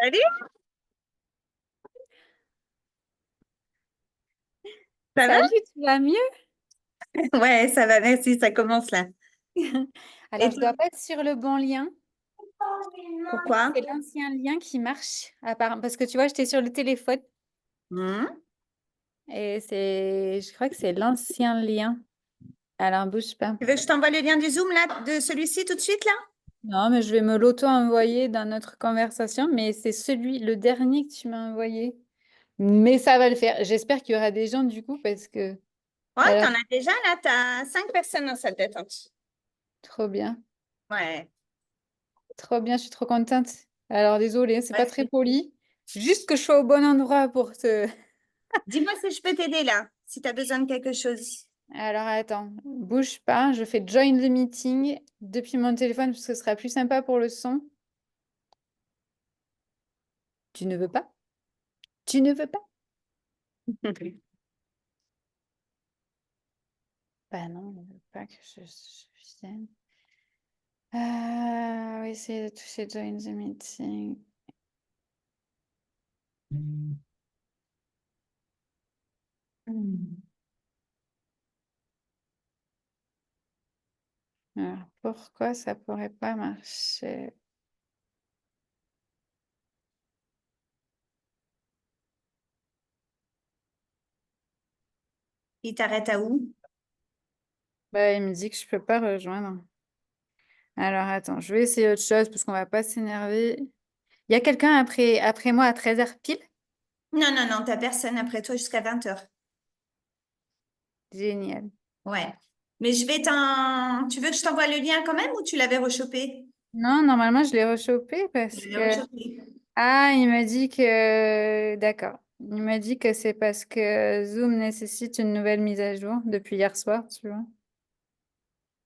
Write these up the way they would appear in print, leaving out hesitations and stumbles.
Salut, ça va? Salut, tu vas mieux? Ouais, ça va, merci, ça commence là. Alors, Et je toi? dois pas être sur le bon lien. Pourquoi? C'est l'ancien lien qui marche, parce que tu vois, j'étais sur le téléphone Hmm. et je crois que c'est l'ancien lien. Alors, bouge pas. Tu veux que je t'envoie le lien du Zoom là, de celui-ci tout de suite là? Non, mais je vais me l'auto-envoyer dans notre conversation, mais c'est le dernier que tu m'as envoyé. Mais ça va le faire. J'espère qu'il y aura des gens du coup, parce que Ouais, alors, t'en as déjà là, t'as 5 personnes dans cette détente. trop bien, Ouais. trop bien, je suis trop contente. Alors, désolée, c'est pas Ouais, très poli. Juste que je sois au bon endroit pour te. dis-moi si je peux t'aider là, si tu as besoin de quelque chose. Alors attends, bouge pas, je fais join the meeting depuis mon téléphone parce que ce sera plus sympa pour le son. Tu ne veux pas? Tu ne veux pas? Bah non, il ne veut pas que je vienne. Oui, c'est de toucher join the meeting. Hmm. Alors, pourquoi ça pourrait pas marcher? Il t'arrête à où? Bah, il me dit que je peux pas rejoindre. Alors attends, je vais essayer autre chose parce qu'on va pas s'énerver. Il y a quelqu'un après moi à 13h pile? Non, non, non, t'as personne après toi jusqu'à 20 heures. Génial. Ouais. Mais je vais t'en... Tu veux que je t'envoie le lien quand même ou tu l'avais rechopé? Non, normalement, je l'ai rechopé Je parce l'ai que... rechopé. Ah, il m'a dit que... D'accord. Il m'a dit que c'est parce que Zoom nécessite une nouvelle mise à jour depuis hier soir, tu vois.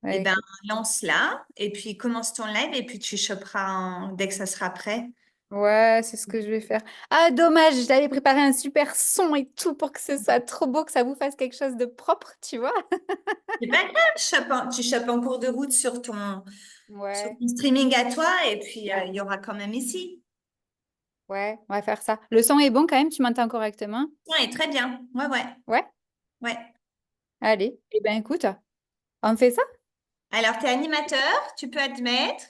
Eh Ouais, ben, écoute. lance-la et puis commence ton live et puis tu choperas dès que ça sera prêt. Ouais, c'est ce que je vais faire. Ah, dommage, j'avais préparé un super son et tout pour que ce soit trop beau, que ça vous fasse quelque chose de propre, tu vois. C'est pas grave, tu chopes en cours de route sur Ouais, ton streaming à toi et puis il y aura quand même ici. ouais, on va faire ça. Le son est bon quand même, tu m'entends correctement? Ouais, très bien. Ouais, ouais, Ouais, ouais. allez. Eh bien, écoute, on fait ça? Alors, tu es animateur, tu peux admettre.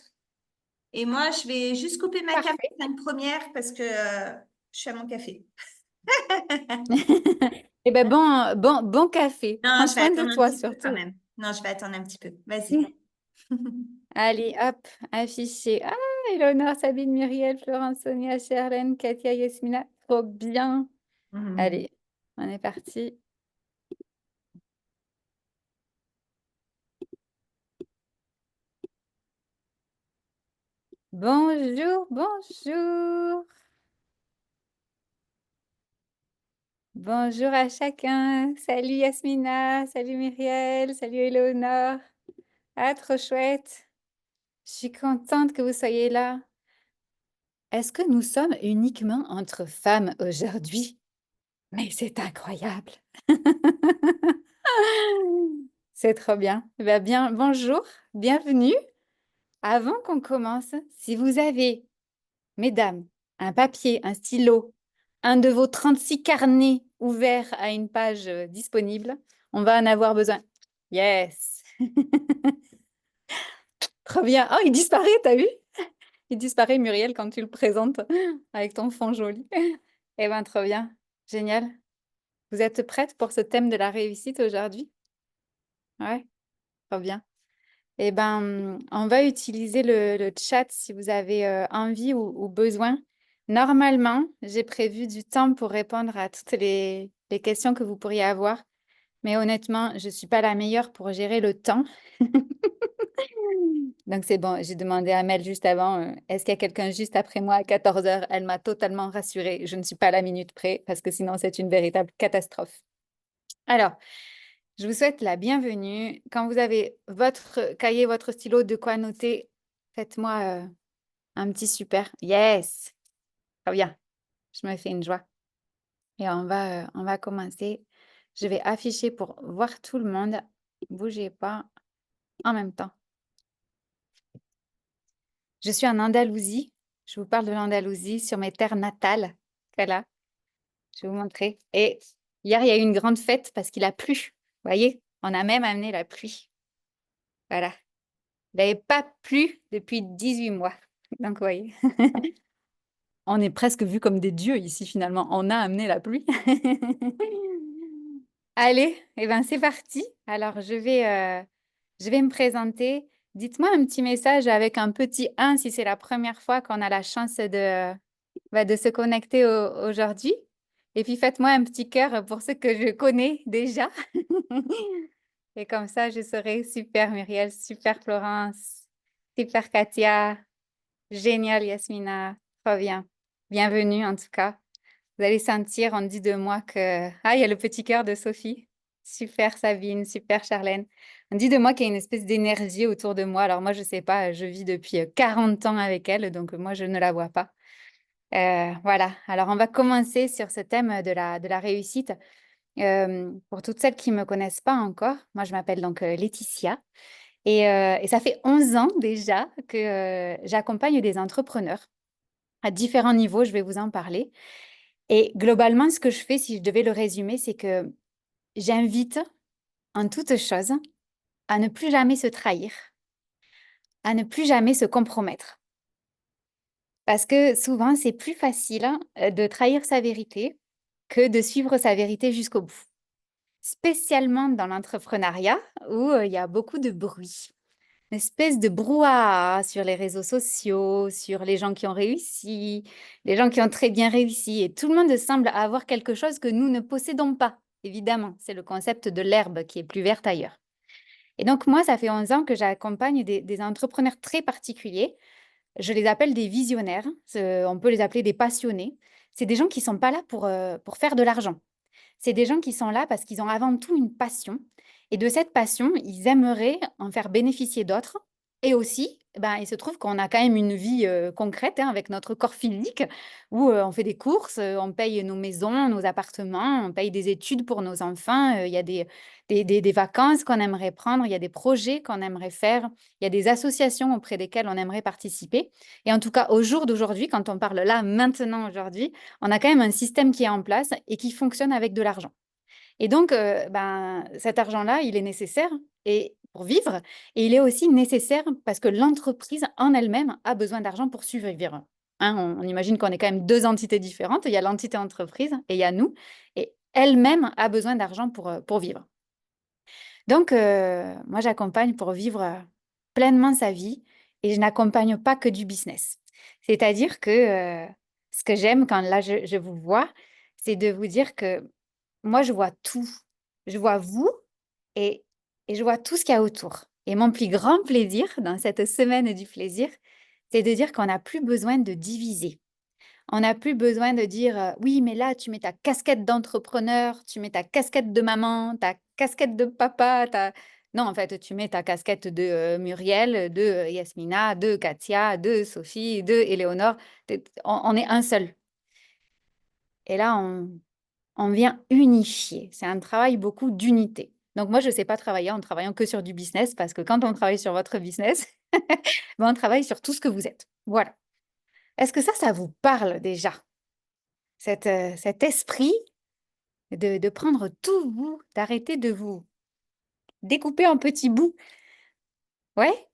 Et moi, je vais juste couper ma cam Parfait. 5 premières parce que je suis à mon café. Eh ben, bon café. Non, Prends je vais soin de attendre un toi petit peu quand surtout. même. Non, je vais attendre un petit peu. Vas-y. Allez, hop, affiché. Ah, Eleonore, Sabine, Muriel, Florence, Sonia, Cherlène, Katia, Yasmina. Trop bien. Mhm. Allez, on est parti. Bonjour, bonjour. Bonjour à chacun. Salut Yasmina, salut Muriel, salut Eleonore. Ah, trop chouette. Je suis contente que vous soyez là. Est-ce que nous sommes uniquement entre femmes aujourd'hui? Mais c'est incroyable. C'est trop bien. Eh ben, bonjour, bienvenue. Avant qu'on commence, si vous avez, mesdames, un papier, un stylo, un de vos 36 carnets ouverts à une page disponible, on va en avoir besoin. Yes. Trop bien. Oh, il disparaît, t'as vu? Il disparaît, Muriel, quand tu le présentes avec ton fond joli. Eh ben, trop bien. Génial. Vous êtes prête pour ce thème de la réussite aujourd'hui? Ouais, trop bien. Eh ben, on va utiliser le chat si vous avez envie ou besoin. Normalement, j'ai prévu du temps pour répondre à toutes les questions que vous pourriez avoir, mais honnêtement, je ne suis pas la meilleure pour gérer le temps. Donc, c'est bon, j'ai demandé à Mel juste avant, est-ce qu'il y a quelqu'un juste après moi à 14 heures? Elle m'a totalement rassurée. Je ne suis pas à la minute près parce que sinon, c'est une véritable catastrophe. Alors, je vous souhaite la bienvenue. Quand vous avez votre cahier, votre stylo, de quoi noter, faites-moi un petit super. Yes! Très bien. Je me fais une joie. Et on va commencer. Je vais afficher pour voir tout le monde. Bougez pas en même temps. Je suis en Andalousie. Je vous parle de l'Andalousie sur mes terres natales. Voilà, je vais vous montrer. Et hier, il y a eu une grande fête parce qu'il a plu. Vous voyez, on a même amené la pluie. Voilà. Il n'avait pas plu depuis 18 mois. Donc, vous voyez, on est presque vus comme des dieux ici finalement. On a amené la pluie. Allez, eh ben, c'est parti. Alors, je vais me présenter. Dites-moi un petit message avec un petit 1 si c'est la première fois qu'on a la chance de se connecter aujourd'hui. Et puis faites-moi un petit cœur pour ceux que je connais déjà. Et comme ça, je serai super Muriel, super Florence, super Katia, génial Yasmina, trop bien. Bienvenue en tout cas. Vous allez sentir, on dit de moi que... Ah, il y a le petit cœur de Sophie. Super Sabine, super Charlène. On dit de moi qu'il y a une espèce d'énergie autour de moi. Alors moi, je sais pas, je vis depuis 40 ans avec elle, donc moi, je ne la vois pas. Voilà, alors on va commencer sur ce thème de la réussite. Pour toutes celles qui ne me connaissent pas encore, moi, je m'appelle donc Laetitia et ça fait 11 ans déjà que j'accompagne des entrepreneurs à différents niveaux, je vais vous en parler. Et globalement, ce que je fais, si je devais le résumer, c'est que j'invite en toute chose à ne plus jamais se trahir, à ne plus jamais se compromettre. Parce que souvent, c'est plus facile de trahir sa vérité que de suivre sa vérité jusqu'au bout. Spécialement dans l'entrepreneuriat où il y a beaucoup de bruit. Une espèce de brouhaha sur les réseaux sociaux, sur les gens qui ont réussi, les gens qui ont très bien réussi. Et tout le monde semble avoir quelque chose que nous ne possédons pas. Évidemment, c'est le concept de l'herbe qui est plus verte ailleurs. Et donc, moi, ça fait 11 ans que j'accompagne des entrepreneurs très particuliers. Je les appelle des visionnaires. On peut les appeler des passionnés. C'est des gens qui ne sont pas là pour faire de l'argent. C'est des gens qui sont là parce qu'ils ont avant tout une passion. Et de cette passion, ils aimeraient en faire bénéficier d'autres. Et aussi, ben, il se trouve qu'on a quand même une vie concrète avec notre corps physique où on fait des courses, on paye nos maisons, nos appartements, on paye des études pour nos enfants. Il y a des vacances qu'on aimerait prendre, il y a des projets qu'on aimerait faire, il y a des associations auprès desquelles on aimerait participer. Et en tout cas, au jour d'aujourd'hui, quand on parle là, maintenant, aujourd'hui, on a quand même un système qui est en place et qui fonctionne avec de l'argent. Et donc, ben, cet argent-là, il est nécessaire pour vivre et il est aussi nécessaire parce que l'entreprise en elle-même a besoin d'argent pour survivre. Hein, on imagine qu'on est quand même deux entités différentes. Il y a l'entité entreprise et il y a nous. Et elle-même a besoin d'argent pour vivre. Donc, moi, j'accompagne pour vivre pleinement sa vie et je n'accompagne pas que du business. C'est-à-dire que ce que j'aime quand là, je vous vois, c'est de vous dire que moi, je vois tout. Je vois vous et, et je vois tout ce qu'il y a autour. Et mon plus grand plaisir dans cette semaine du plaisir, c'est de dire qu'on n'a plus besoin de diviser. On n'a plus besoin de dire oui, mais là, tu mets ta casquette d'entrepreneur, tu mets ta casquette de maman, ta casquette de papa. Non, en fait, tu mets ta casquette de Muriel, de Yasmina, de Katia, de Sophie, de Éléonore. On est un seul. Et là, on vient unifier. C'est un travail beaucoup d'unité. Donc moi, je ne sais pas travailler en travaillant que sur du business parce que quand on travaille sur votre business, ben, on travaille sur tout ce que vous êtes. Voilà. Est-ce que ça vous parle déjà? Cet esprit de prendre tout vous, d'arrêter de vous découper en petits bouts. Ouais,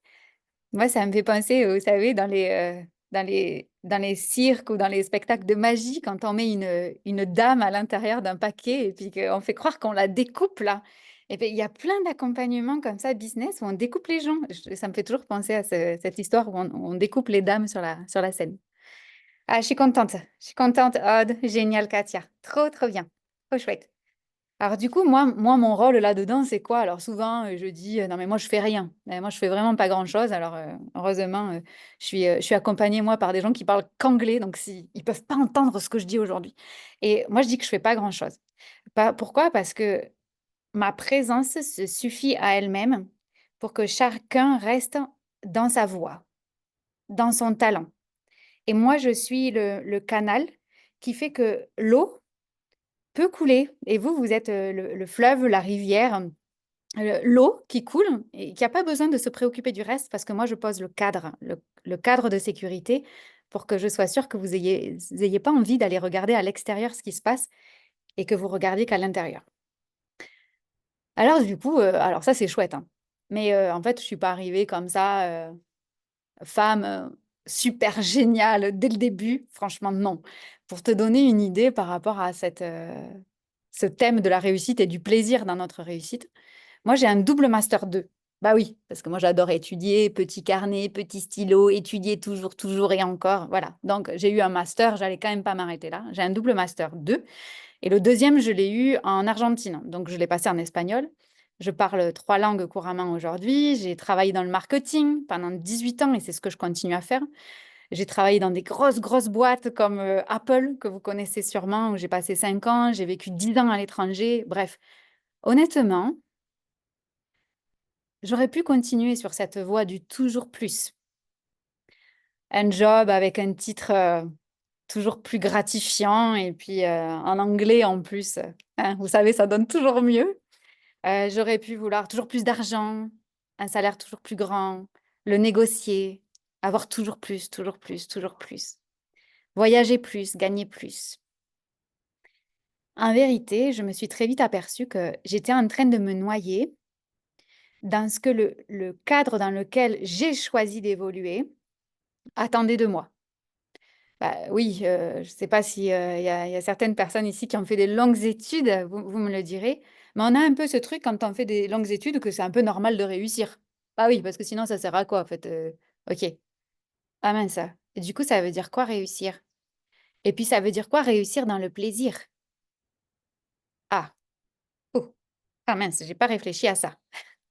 moi, ça me fait penser, vous savez, dans les cirques ou dans les spectacles de magie, quand on met une dame à l'intérieur d'un paquet et puis qu'on fait croire qu'on la découpe là. Et puis, il y a plein d'accompagnements comme ça, business, où on découpe les gens. Ça me fait toujours penser à cette histoire où on découpe les dames sur la scène. Ah, je suis contente. Je suis contente, Aude. Génial, Katia. Trop, trop bien. Trop chouette. Alors du coup, moi mon rôle là-dedans, c'est quoi? Alors souvent, je dis, non mais moi, je fais rien. Moi, je fais vraiment pas grand-chose. Alors heureusement, je suis accompagnée, moi, par des gens qui parlent qu'anglais, donc ils peuvent pas entendre ce que je dis aujourd'hui. Et moi, je dis que je fais pas grand-chose. Pourquoi? Parce que ma présence se suffit à elle-même pour que chacun reste dans sa voie, dans son talent. Et moi, je suis le canal qui fait que l'eau peut couler. Et vous, vous êtes le fleuve, la rivière, l'eau qui coule et qui n'a pas besoin de se préoccuper du reste parce que moi, je pose le cadre de sécurité pour que je sois sûre que vous ayez pas envie d'aller regarder à l'extérieur ce qui se passe et que vous regardiez qu'à l'intérieur. Alors du coup, alors ça c'est chouette, hein. Mais en fait, je suis pas arrivée comme ça, femme super géniale dès le début. Franchement, non. Pour te donner une idée par rapport à ce thème de la réussite et du plaisir dans notre réussite, moi j'ai un double master 2. Bah oui, parce que moi j'adore étudier, petit carnet, petit stylo, étudier toujours, toujours et encore. Voilà. Donc j'ai eu un master, j'allais quand même pas m'arrêter là. J'ai un double master 2. Et le deuxième, je l'ai eu en Argentine. Donc, je l'ai passé en espagnol. Je parle 3 langues couramment aujourd'hui. J'ai travaillé dans le marketing pendant 18 ans et c'est ce que je continue à faire. J'ai travaillé dans des grosses, grosses boîtes comme Apple, que vous connaissez sûrement, où j'ai passé 5 ans. J'ai vécu 10 ans à l'étranger. Bref, honnêtement, j'aurais pu continuer sur cette voie du toujours plus. Un job avec un titre toujours plus gratifiant et puis en anglais en plus. Hein, vous savez, ça donne toujours mieux. J'aurais pu vouloir toujours plus d'argent, un salaire toujours plus grand, le négocier, avoir toujours plus, toujours plus, toujours plus. Voyager plus, gagner plus. En vérité, je me suis très vite aperçue que j'étais en train de me noyer dans ce que le cadre dans lequel j'ai choisi d'évoluer attendait de moi. Bah, oui, je ne sais pas si, il y a certaines personnes ici qui ont fait des longues études, vous me le direz, mais on a un peu ce truc quand on fait des longues études que c'est un peu normal de réussir. Bah oui, parce que sinon ça sert à quoi en fait? OK. Ah mince, et du coup ça veut dire quoi réussir? Et puis ça veut dire quoi réussir dans le plaisir? Ah, oh, ah mince, j'ai pas réfléchi à ça.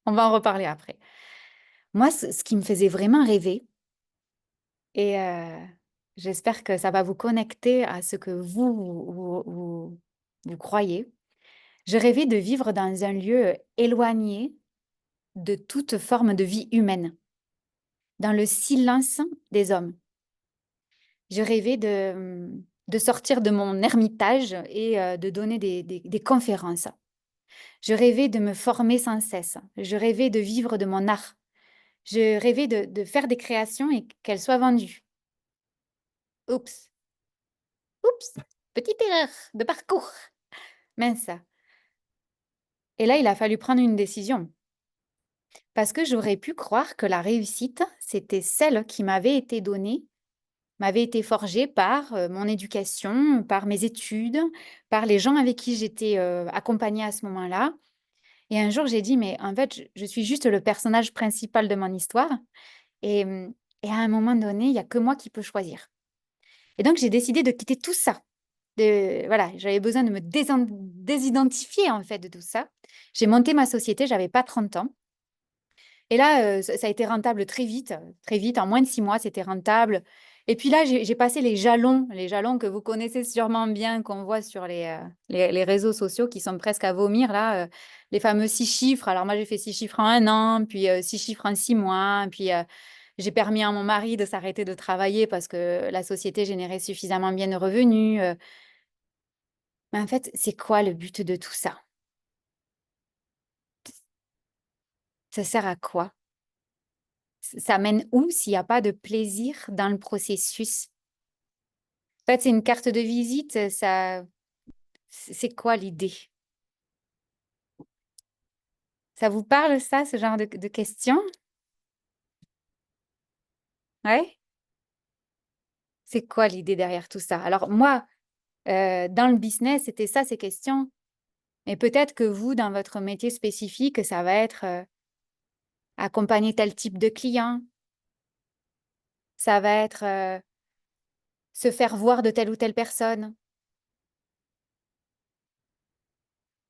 On va en reparler après. Moi, ce qui me faisait vraiment rêver et j'espère que ça va vous connecter à ce que vous croyez. Je rêvais de vivre dans un lieu éloigné de toute forme de vie humaine, dans le silence des hommes. Je rêvais de sortir de mon ermitage et de donner des conférences. Je rêvais de me former sans cesse. Je rêvais de vivre de mon art. Je rêvais de faire des créations et qu'elles soient vendues. Oups, oups, petite erreur de parcours. Mince. Et là, il a fallu prendre une décision. Parce que j'aurais pu croire que la réussite, c'était celle qui m'avait été donnée, m'avait été forgée par mon éducation, par mes études, par les gens avec qui j'étais accompagnée à ce moment-là. Et un jour, j'ai dit, mais en fait, je suis juste le personnage principal de mon histoire. Et, et à un moment donné, il n'y a que moi qui peux choisir. Et donc, j'ai décidé de quitter tout ça. Voilà, j'avais besoin de me désidentifier en fait de tout ça. J'ai monté ma société, j'avais pas 30 ans. Et là, ça a été rentable très vite, en moins de 6 mois, c'était rentable. Et puis là, j'ai passé les jalons que vous connaissez sûrement bien, qu'on voit sur les réseaux sociaux qui sont presque à vomir là, les fameux 6 chiffres. Alors moi, j'ai fait 6 chiffres en 1 an, puis 6 chiffres en 6 mois, puis j'ai permis à mon mari de s'arrêter de travailler parce que la société générait suffisamment bien de revenus. Mais en fait, c'est quoi le but de tout ça? Ça sert à quoi? Ça mène où s'il y a pas de plaisir dans le processus? En fait, c'est une carte de visite, ça c'est quoi l'idée? Ça vous parle ça, ce genre de questions? Ouais? C'est quoi l'idée derrière tout ça? Alors moi, dans le business, c'était ça ces questions, mais peut-être que vous, dans votre métier spécifique, ça va être, accompagner tel type de client, ça va être, se faire voir de telle ou telle personne.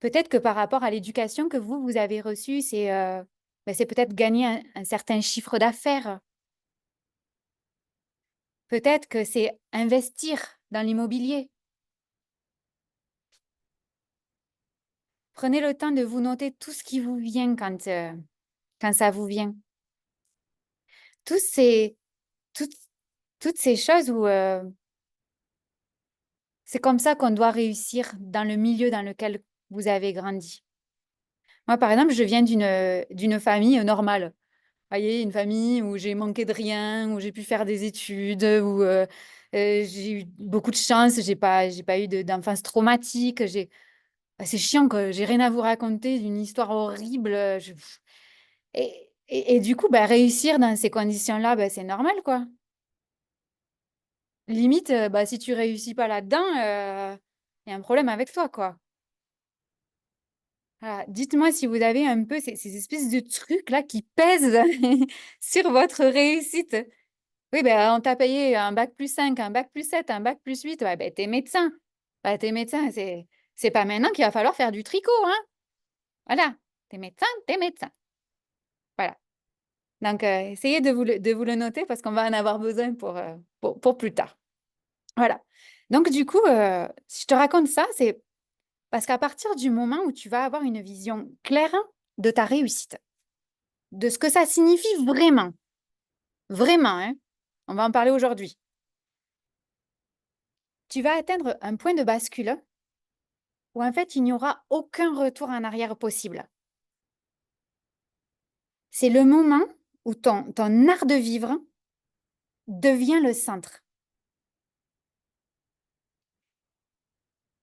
Peut-être que par rapport à l'éducation que vous avez reçue, c'est peut-être gagner un certain chiffre d'affaires. Peut-être que c'est investir dans l'immobilier. Prenez le temps de vous noter tout ce qui vous vient quand ça vous vient. Tous ces, toutes, toutes ces choses où c'est comme ça qu'on doit réussir dans le milieu dans lequel vous avez grandi. Moi, par exemple, je viens d'une famille normale. voyez, une famille où j'ai manqué de rien, où j'ai pu faire des études, où j'ai eu beaucoup de chance, j'ai pas eu d'enfance traumatique. C'est chiant, que j'ai rien à vous raconter d'une histoire horrible. Et du coup, bah, réussir dans ces conditions-là, bah, c'est normal, quoi. Limite, bah, si tu réussis pas là-dedans, il y a un problème avec toi, quoi. Voilà. Dites-moi si vous avez un peu ces espèces de trucs-là qui pèsent sur votre réussite. Oui, ben, on t'a payé un bac plus 5, un bac plus 7, un bac plus 8. Ouais, ben, t'es médecin. Ben, t'es médecin, c'est pas maintenant qu'il va falloir faire du tricot, hein. Voilà. T'es médecin, t'es médecin. Voilà. Donc, essayez de vous le noter parce qu'on va en avoir besoin pour plus tard. Voilà. Donc, du coup, si je te raconte ça, c'est parce qu'à partir du moment où tu vas avoir une vision claire de ta réussite, de ce que ça signifie vraiment, vraiment, hein, on va en parler aujourd'hui, tu vas atteindre un point de bascule où en fait, il n'y aura aucun retour en arrière possible. C'est le moment où ton art de vivre devient le centre.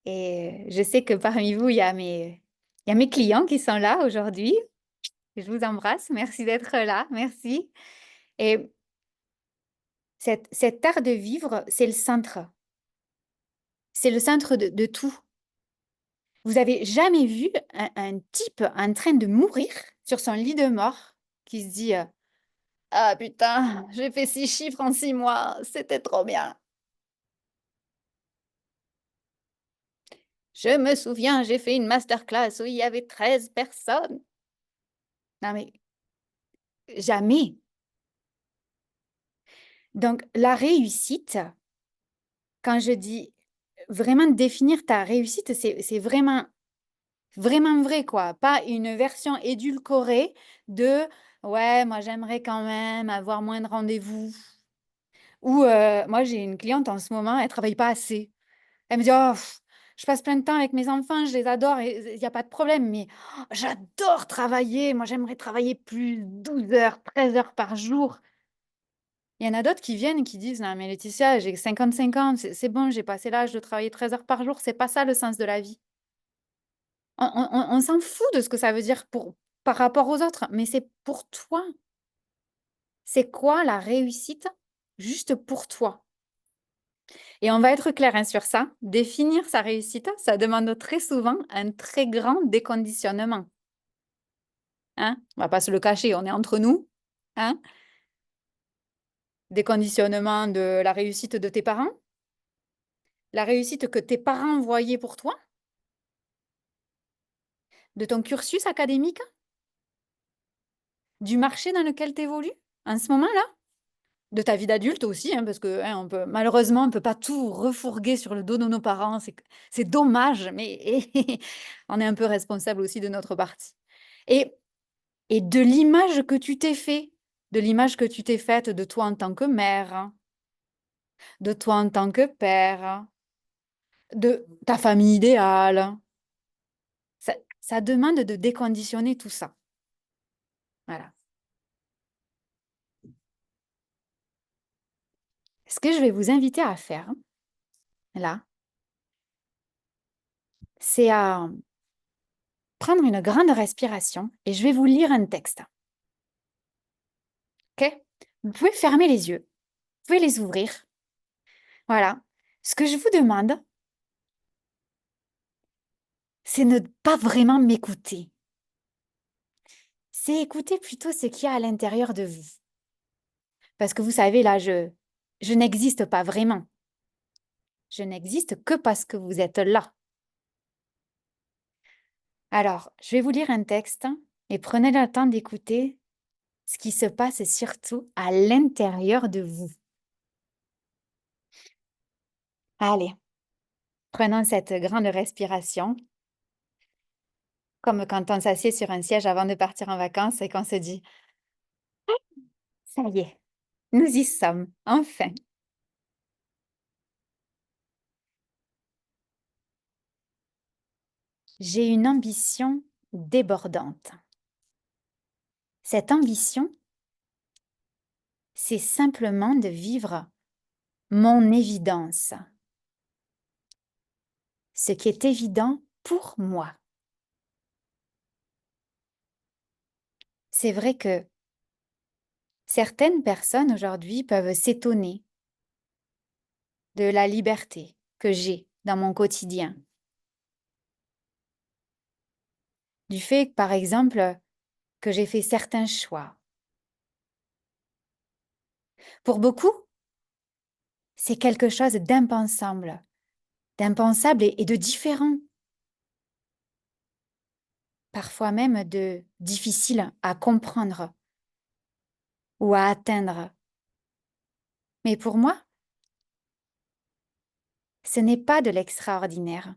Et je sais que parmi vous, il y a mes clients qui sont là aujourd'hui. Je vous embrasse. Merci d'être là. Merci. Et cet art de vivre, c'est le centre. C'est le centre de tout. Vous avez jamais vu un type en train de mourir sur son lit de mort qui se dit ah putain, j'ai fait 6 chiffres en 6 mois, c'était trop bien. Je me souviens, j'ai fait une masterclass où il y avait 13 personnes. Non mais jamais. Donc la réussite, quand je dis vraiment définir ta réussite, c'est vraiment vraiment vrai, quoi. Pas une version édulcorée de ouais, moi j'aimerais quand même avoir moins de rendez-vous. Ou moi j'ai une cliente en ce moment, elle travaille pas assez. Elle me dit oh, je passe plein de temps avec mes enfants, je les adore et il n'y a pas de problème, mais oh, j'adore travailler. Moi j'aimerais travailler plus 12 heures, 13 heures par jour. Il y en a d'autres qui viennent et qui disent non, mais Laetitia, j'ai 55 ans, c'est bon, j'ai passé l'âge de travailler 13 heures par jour, c'est pas ça le sens de la vie. On s'en fout de ce que ça veut dire par rapport aux autres, mais c'est pour toi. C'est quoi la réussite juste pour toi? Et on va être clair hein, sur ça. Définir sa réussite, ça demande très souvent un très grand déconditionnement. Hein? On va pas se le cacher, on est entre nous. Hein? Déconditionnement de la réussite de tes parents, la réussite que tes parents voyaient pour toi, de ton cursus académique, du marché dans lequel tu évolues en ce moment-là, de ta vie d'adulte aussi, hein, parce que hein, malheureusement, on ne peut pas tout refourguer sur le dos de nos parents. C'est dommage, mais on est un peu responsable aussi de notre partie. Et, et de l'image que tu t'es fait, de l'image que tu t'es faite de toi en tant que mère, de toi en tant que père, de ta famille idéale. Ça demande de déconditionner tout ça. Voilà. Ce que je vais vous inviter à faire, là, c'est à prendre une grande respiration et je vais vous lire un texte. OK? Vous pouvez fermer les yeux, vous pouvez les ouvrir. Voilà. Ce que je vous demande, c'est ne pas vraiment m'écouter. C'est écouter plutôt ce qu'il y a à l'intérieur de vous. Parce que vous savez, là, je n'existe pas vraiment. Je n'existe que parce que vous êtes là. Alors, je vais vous lire un texte et prenez le temps d'écouter ce qui se passe surtout à l'intérieur de vous. Allez, prenons cette grande respiration, comme quand on s'assied sur un siège avant de partir en vacances et qu'on se dit ça y est, nous y sommes, enfin. J'ai une ambition débordante. Cette ambition, c'est simplement de vivre mon évidence, ce qui est évident pour moi. C'est vrai que certaines personnes aujourd'hui peuvent s'étonner de la liberté que j'ai dans mon quotidien. Du fait, par exemple, que j'ai fait certains choix. Pour beaucoup, c'est quelque chose d'impensable et de différent, parfois même de difficile à comprendre ou à atteindre. Mais pour moi, ce n'est pas de l'extraordinaire,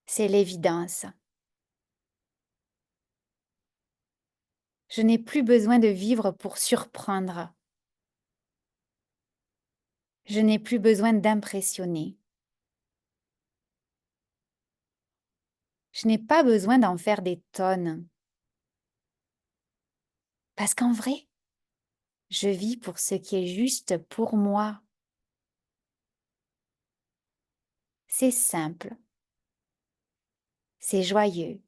c'est l'évidence. Je n'ai plus besoin de vivre pour surprendre. Je n'ai plus besoin d'impressionner. Je n'ai pas besoin d'en faire des tonnes. Parce qu'en vrai, je vis pour ce qui est juste pour moi. C'est simple. C'est joyeux.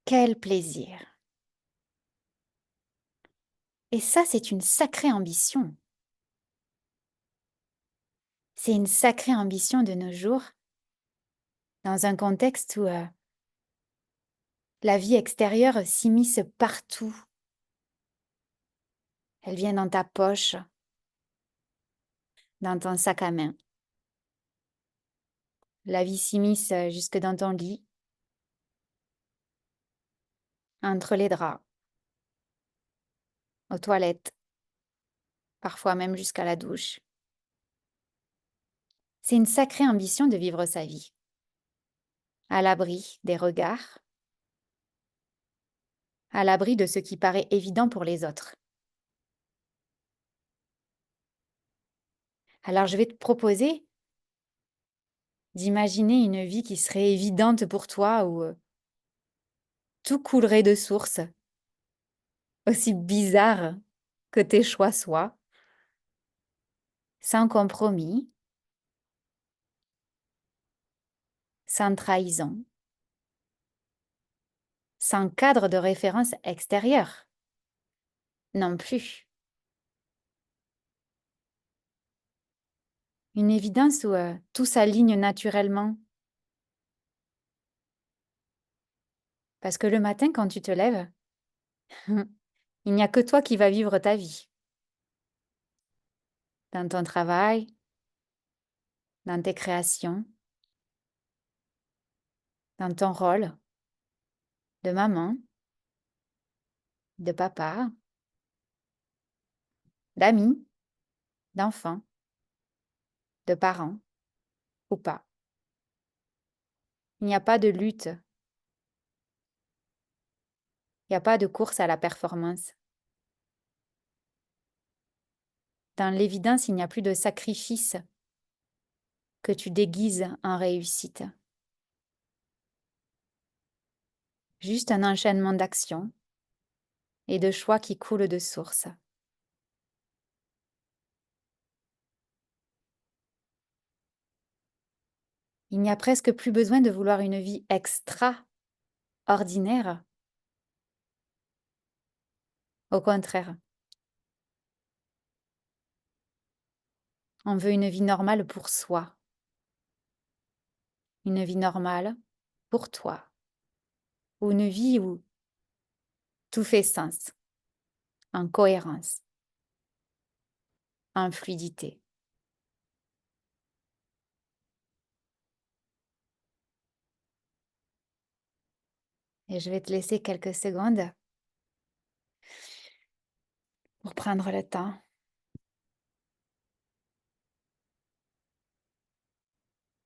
Quel plaisir. Et ça, c'est une sacrée ambition. C'est une sacrée ambition de nos jours, dans un contexte où la vie extérieure s'immisce partout. Elle vient dans ta poche, dans ton sac à main. La vie s'immisce jusque dans ton lit, entre les draps, aux toilettes, parfois même jusqu'à la douche. C'est une sacrée ambition de vivre sa vie, à l'abri des regards, à l'abri de ce qui paraît évident pour les autres. Alors je vais te proposer d'imaginer une vie qui serait évidente pour toi, où tout coulerait de source, aussi bizarre que tes choix soient, sans compromis, sans trahison, sans cadre de référence extérieur non plus. Une évidence où tout s'aligne naturellement. Parce que le matin, quand tu te lèves, il n'y a que toi qui vas vivre ta vie. Dans ton travail, dans tes créations, dans ton rôle de maman, de papa, d'ami, d'enfant, de parent ou pas. Il n'y a pas de lutte, il n'y a pas de course à la performance. Dans l'évidence, il n'y a plus de sacrifice que tu déguises en réussite. Juste un enchaînement d'actions et de choix qui coulent de source. Il n'y a presque plus besoin de vouloir une vie extraordinaire. Au contraire, on veut une vie normale pour soi. Une vie normale pour toi. Ou une vie où tout fait sens, en cohérence, en fluidité. Et je vais te laisser quelques secondes pour prendre le temps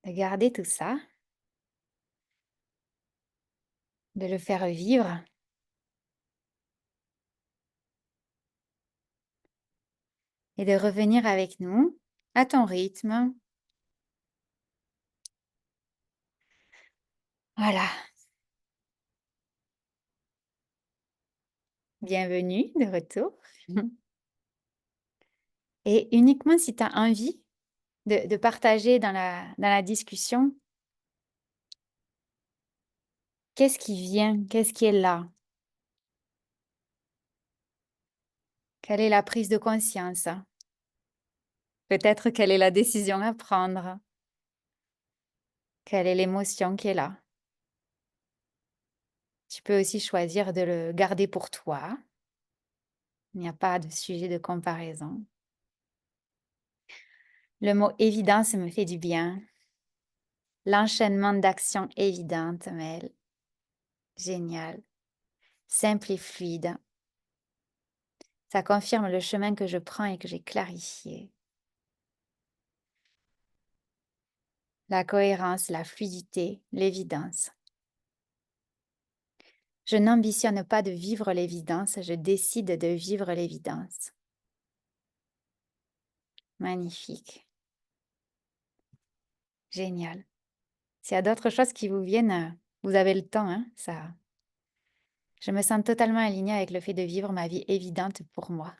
de garder tout ça, de le faire vivre et de revenir avec nous à ton rythme. Voilà. Bienvenue de retour. Et uniquement si tu as envie de partager dans la discussion, qu'est-ce qui vient? Qu'est-ce qui est là? Quelle est la prise de conscience? Peut-être quelle est la décision à prendre? Quelle est l'émotion qui est là? Tu peux aussi choisir de le garder pour toi. Il n'y a pas de sujet de comparaison. Le mot évidence me fait du bien. L'enchaînement d'actions évidentes, Mel. Génial. Simple et fluide. Ça confirme le chemin que je prends et que j'ai clarifié. La cohérence, la fluidité, l'évidence. Je n'ambitionne pas de vivre l'évidence, je décide de vivre l'évidence. Magnifique. Génial. S'il y a d'autres choses qui vous viennent, vous avez le temps, hein, ça. Je me sens totalement alignée avec le fait de vivre ma vie évidente pour moi.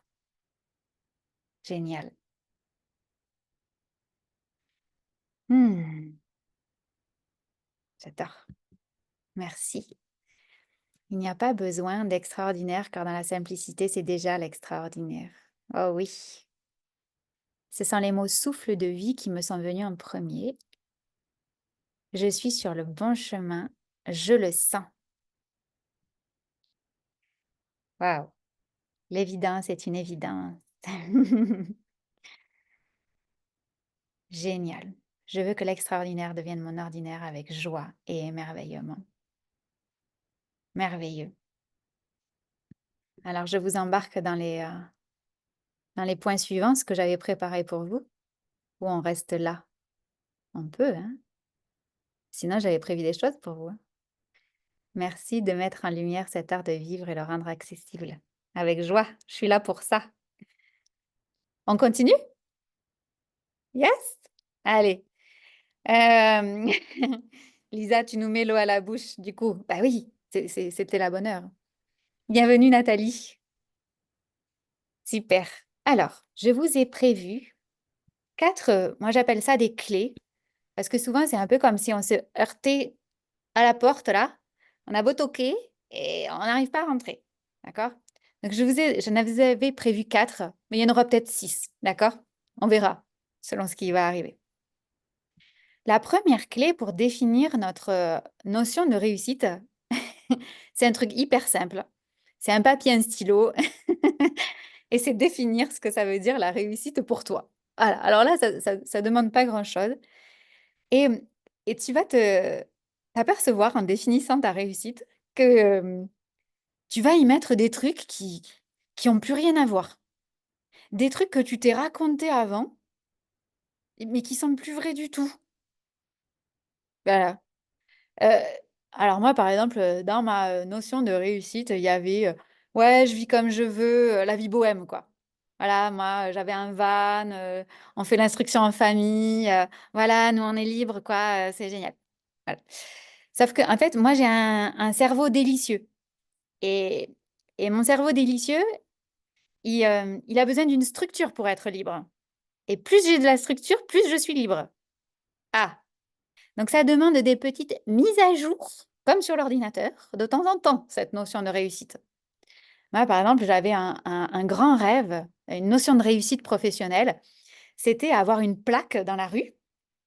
Génial. J'adore. Merci. Il n'y a pas besoin d'extraordinaire car dans la simplicité, c'est déjà l'extraordinaire. Oh oui. Ce sont les mots souffle de vie qui me sont venus en premier. Je suis sur le bon chemin. Je le sens. Waouh. L'évidence est une évidence. Génial. Je veux que l'extraordinaire devienne mon ordinaire avec joie et émerveillement. Merveilleux. Alors, je vous embarque dans les points suivants, ce que j'avais préparé pour vous, ou on reste là. On peut, hein? Sinon, j'avais prévu des choses pour vous. Hein. Merci de mettre en lumière cet art de vivre et le rendre accessible. Avec joie, je suis là pour ça. On continue? Yes? Allez. Lisa, tu nous mets l'eau à la bouche, du coup. Bah oui, c'était la bonne heure. Bienvenue, Nathalie. Super. Alors, je vous ai prévu 4, moi j'appelle ça des clés, parce que souvent c'est un peu comme si on se heurtait à la porte là, on a beau toquer et on n'arrive pas à rentrer. D'accord? Donc je vous avais prévu 4, mais il y en aura peut-être 6. D'accord? On verra selon ce qui va arriver. La première clé pour définir notre notion de réussite, c'est un truc hyper simple. C'est un papier, un stylo, et c'est définir ce que ça veut dire la réussite pour toi. Voilà. Alors là, ça demande pas grand-chose. Et, et tu vas t'apercevoir en définissant ta réussite que tu vas y mettre des trucs qui ont plus rien à voir. Des trucs que tu t'es raconté avant, mais qui sont plus vrais du tout. Voilà. Euh, alors moi, par exemple, dans ma notion de réussite, il y avait, ouais, je vis comme je veux, la vie bohème, quoi. Voilà, moi, j'avais un van, on fait l'instruction en famille, voilà, nous, on est libre, quoi, c'est génial. Voilà. Sauf que, en fait, moi, j'ai un cerveau délicieux. Et, et mon cerveau délicieux, il a besoin d'une structure pour être libre. Et plus j'ai de la structure, plus je suis libre. Ah, donc ça demande des petites mises à jour, comme sur l'ordinateur, de temps en temps, cette notion de réussite. Moi, par exemple, j'avais un grand rêve, une notion de réussite professionnelle, c'était avoir une plaque dans la rue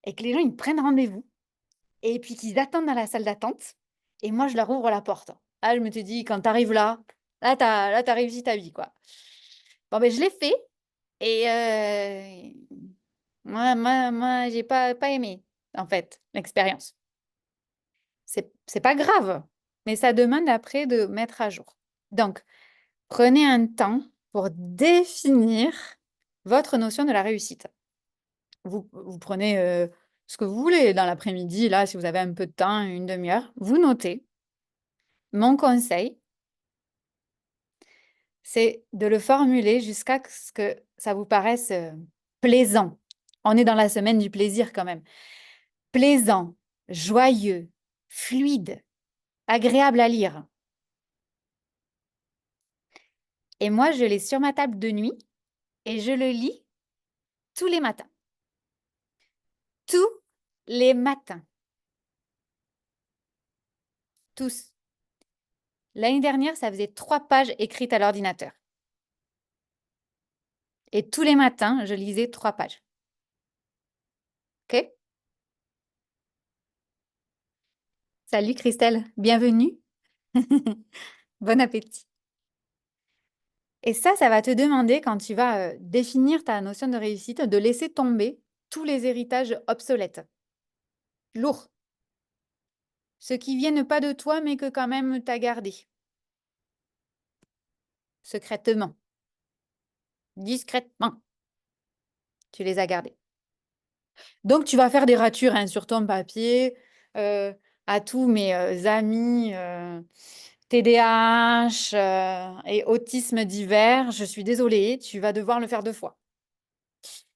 et que les gens ils prennent rendez-vous et puis qu'ils attendent dans la salle d'attente et moi, je leur ouvre la porte. Ah, je me suis dit, quand tu arrives là, t'as réussi ta vie, quoi. Bon, ben, je l'ai fait et moi j'ai pas aimé, en fait, l'expérience. C'est pas grave, mais ça demande après de mettre à jour. Donc, prenez un temps pour définir votre notion de la réussite. Vous prenez ce que vous voulez dans l'après-midi, là, si vous avez un peu de temps, une demi-heure, vous notez. Mon conseil, c'est de le formuler jusqu'à ce que ça vous paraisse plaisant. On est dans la semaine du plaisir quand même. Plaisant, joyeux, fluide, agréable à lire. Et moi, je l'ai sur ma table de nuit et je le lis tous les matins. Tous les matins. Tous. L'année dernière, ça faisait 3 pages écrites à l'ordinateur. Et tous les matins, je lisais 3 pages. OK? Salut Christelle, bienvenue. Bon appétit. Et ça va te demander, quand tu vas définir ta notion de réussite, de laisser tomber tous les héritages obsolètes, lourds, ceux qui viennent pas de toi, mais que quand même tu as gardé, secrètement, discrètement, tu les as gardés. Donc, tu vas faire des ratures hein, sur ton papier à tous mes amis TDAH et autisme divers. Je suis désolée, tu vas devoir le faire 2 fois.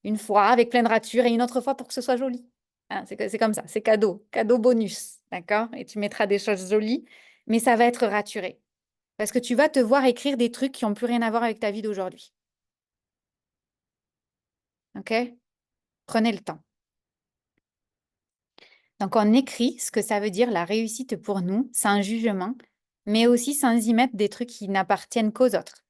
Une fois avec plein de ratures et une autre fois pour que ce soit joli. Hein, c'est comme ça, c'est cadeau, cadeau bonus, d'accord? Et tu mettras des choses jolies, mais ça va être raturé. Parce que tu vas te voir écrire des trucs qui n'ont plus rien à voir avec ta vie d'aujourd'hui. OK? Prenez le temps. Donc, on écrit ce que ça veut dire la réussite pour nous, sans jugement, mais aussi sans y mettre des trucs qui n'appartiennent qu'aux autres.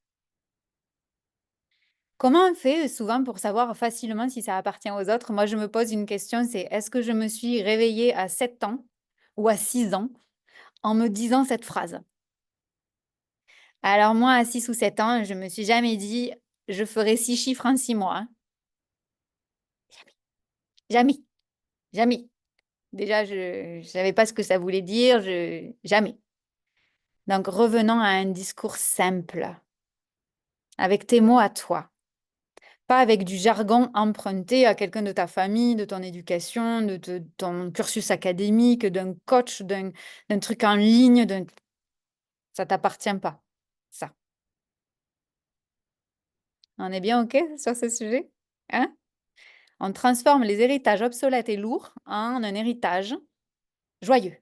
Comment on fait souvent pour savoir facilement si ça appartient aux autres? Moi, je me pose une question, c'est est-ce que je me suis réveillée à 7 ans ou à 6 ans en me disant cette phrase? Alors moi, à 6 ou 7 ans, je me suis jamais dit je ferai 6 chiffres en 6 mois. Hein. Jamais, jamais. Déjà, je ne savais pas ce que ça voulait dire, jamais. Donc, revenons à un discours simple, avec tes mots à toi. Pas avec du jargon emprunté à quelqu'un de ta famille, de ton éducation, de ton cursus académique, d'un coach, d'un truc en ligne. Ça t'appartient pas, ça. On est bien OK sur ce sujet? Hein? On transforme les héritages obsolètes et lourds en un héritage joyeux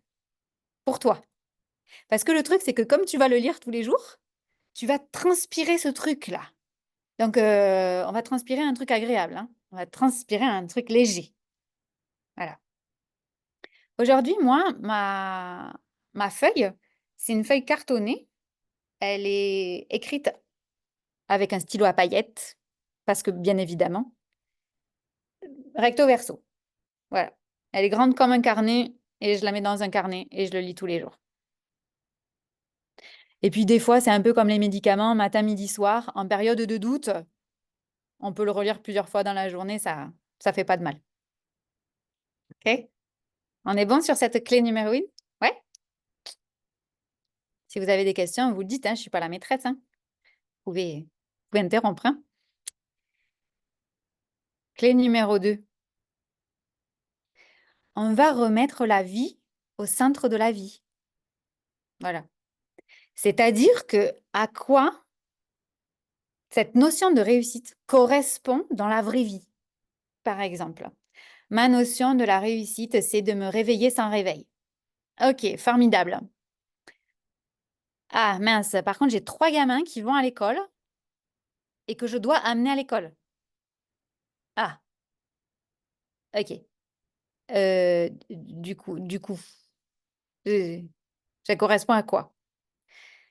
pour toi. Parce que le truc, c'est que comme tu vas le lire tous les jours, tu vas transpirer ce truc-là. Donc, on va transpirer un truc agréable. Hein. On va transpirer un truc léger. Voilà. Aujourd'hui, moi, ma feuille, c'est une feuille cartonnée. Elle est écrite avec un stylo à paillettes, parce que bien évidemment, recto verso. Voilà. Elle est grande comme un carnet et je la mets dans un carnet et je le lis tous les jours. Et puis des fois, c'est un peu comme les médicaments, matin, midi, soir. En période de doute, on peut le relire plusieurs fois dans la journée, ça fait pas de mal. OK? On est bon sur cette clé numéro 1? Ouais? Si vous avez des questions, vous le dites, hein, je ne suis pas la maîtresse. Hein. Vous pouvez interrompre. Hein. Clé numéro 2. On va remettre la vie au centre de la vie. Voilà. C'est-à-dire que à quoi cette notion de réussite correspond dans la vraie vie. Par exemple, ma notion de la réussite, c'est de me réveiller sans réveil. Ok, formidable. Ah mince, par contre, j'ai 3 gamins qui vont à l'école et que je dois amener à l'école. Ah, ok. Du coup, euh, ça correspond à quoi?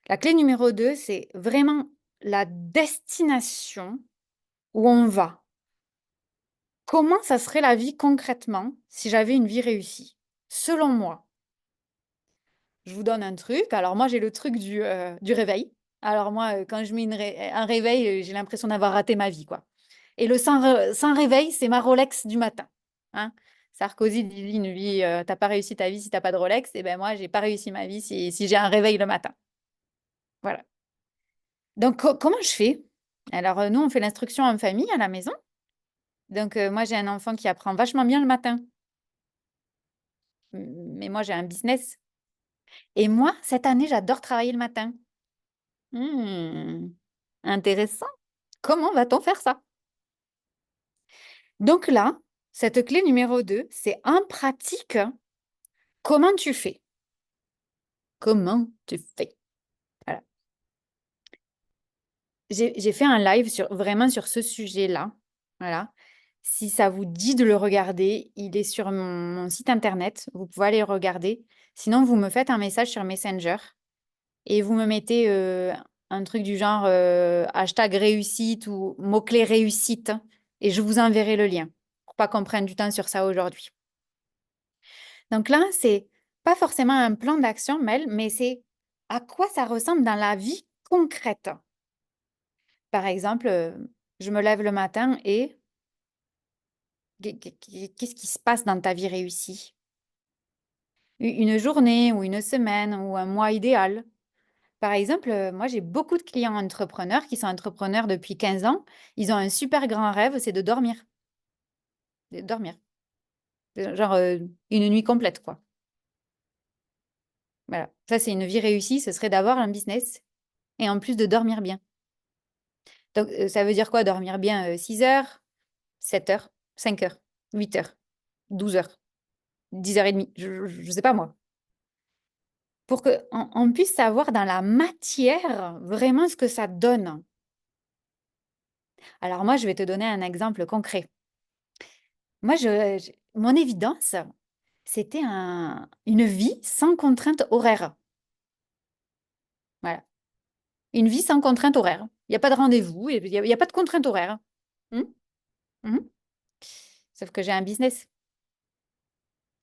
La clé numéro 2, c'est vraiment la destination où on va. Comment ça serait la vie concrètement si j'avais une vie réussie? Selon moi, je vous donne un truc. Alors moi, j'ai le truc du réveil. Alors moi, quand je mets un réveil, j'ai l'impression d'avoir raté ma vie, quoi. Et le sans réveil, c'est ma Rolex du matin. Hein. Sarkozy dit une vie, t'as pas réussi ta vie si t'as pas de Rolex. Et ben moi, j'ai pas réussi ma vie si j'ai un réveil le matin. Voilà. Donc, comment je fais? Alors, nous, on fait l'instruction en famille à la maison. Donc, moi, j'ai un enfant qui apprend vachement bien le matin. Mais moi, j'ai un business. Et moi, cette année, j'adore travailler le matin. Hmm, intéressant. Comment va-t-on faire ça? Donc là, cette clé numéro 2, c'est en pratique, comment tu fais? Comment tu fais? Voilà. j'ai fait un live vraiment sur ce sujet-là. Voilà. Si ça vous dit de le regarder, il est sur mon site internet. Vous pouvez aller le regarder. Sinon, vous me faites un message sur Messenger et vous me mettez un truc du genre hashtag réussite ou mot-clé réussite et je vous enverrai le lien pour pas qu'on prenne du temps sur ça aujourd'hui. Donc là, c'est pas forcément un plan d'action, Mel, mais c'est à quoi ça ressemble dans la vie concrète. Par exemple, je me lève le matin et qu'est-ce qui se passe dans ta vie réussie? Une journée ou une semaine ou un mois idéal. Par exemple, moi j'ai beaucoup de clients entrepreneurs qui sont entrepreneurs depuis 15 ans. Ils ont un super grand rêve, c'est de dormir. De dormir. Genre une nuit complète, quoi. Voilà. Ça, c'est une vie réussie, ce serait d'avoir un business et en plus de dormir bien. Donc, ça veut dire quoi dormir bien? 6 heures, 7 heures, 5 heures, 8 heures, 12 heures, 10h30, je sais pas moi. Pour qu'on puisse savoir dans la matière vraiment ce que ça donne. Alors moi, je vais te donner un exemple concret. Moi, mon évidence, c'était une vie sans contrainte horaire. Voilà. Une vie sans contrainte horaire. Il n'y a pas de rendez-vous, il y a pas de contrainte horaire. Hum, hum. Sauf que j'ai un business.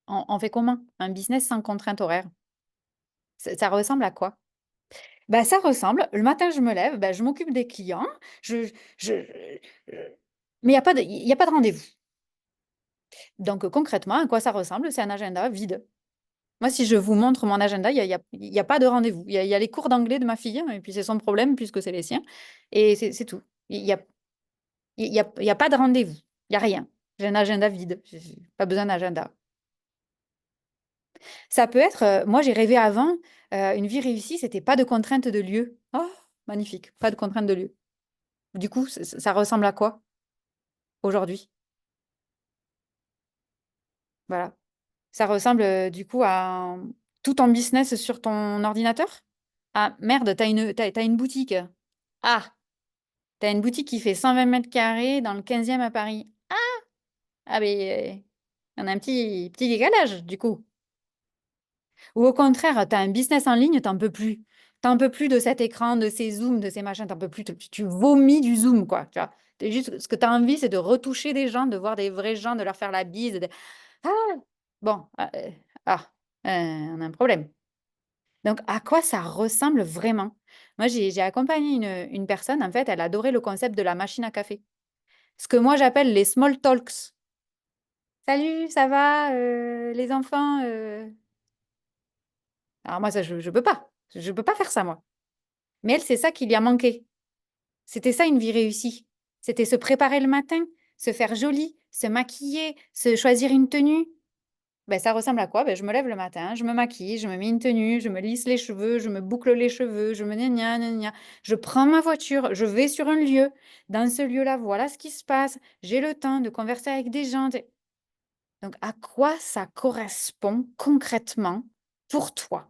On fait comment? Un business sans contrainte horaire. Ça ressemble à quoi? Bah, ça ressemble, le matin, je me lève, bah, je m'occupe des clients, je, je, mais il y a pas de rendez-vous. Donc, concrètement, à quoi ça ressemble? C'est un agenda vide. Moi, si je vous montre mon agenda, il y a pas de rendez-vous. Il y a les cours d'anglais de ma fille, et puis c'est son problème puisque c'est les siens. Et c'est tout. Il y a pas de rendez-vous. Il n'y a rien. J'ai un agenda vide. J'ai pas besoin d'agenda. Ça peut être, moi j'ai rêvé avant, une vie réussie, c'était pas de contrainte de lieu. Oh, magnifique, pas de contrainte de lieu. Du coup, ça ressemble à quoi aujourd'hui? Voilà. Ça ressemble du coup à tout ton business sur ton ordinateur? Ah merde, t'as une boutique. Ah, t'as une boutique qui fait 120 mètres carrés dans le 15e à Paris. Ah, mais on a un petit décalage du coup. Ou au contraire, tu as un business en ligne, t'en peux plus. T'en peux plus de cet écran, de ces zooms, de ces machins, t'en peux plus. Tu vomis du zoom, quoi. Tu vois. Juste, ce que tu as envie, c'est de retoucher des gens, de voir des vrais gens, de leur faire la bise. Ah, bon, ah, on a un problème. Donc, à quoi ça ressemble vraiment? Moi, j'ai accompagné une personne, en fait, elle adorait le concept de la machine à café. Ce que moi, j'appelle les small talks. Salut, ça va, les enfants? Alors moi, ça, je ne peux pas. Je ne peux pas faire ça, moi. Mais elle, c'est ça qui lui a manqué. C'était ça une vie réussie. C'était se préparer le matin, se faire jolie, se maquiller, se choisir une tenue. Ben, ça ressemble à quoi? Ben, je me lève le matin, je me maquille, je me mets une tenue, je me lisse les cheveux, je me boucle les cheveux, je me gna gna gna gna. Je prends ma voiture, je vais sur un lieu. Dans ce lieu-là, voilà ce qui se passe. J'ai le temps de converser avec des gens. Donc, à quoi ça correspond concrètement pour toi?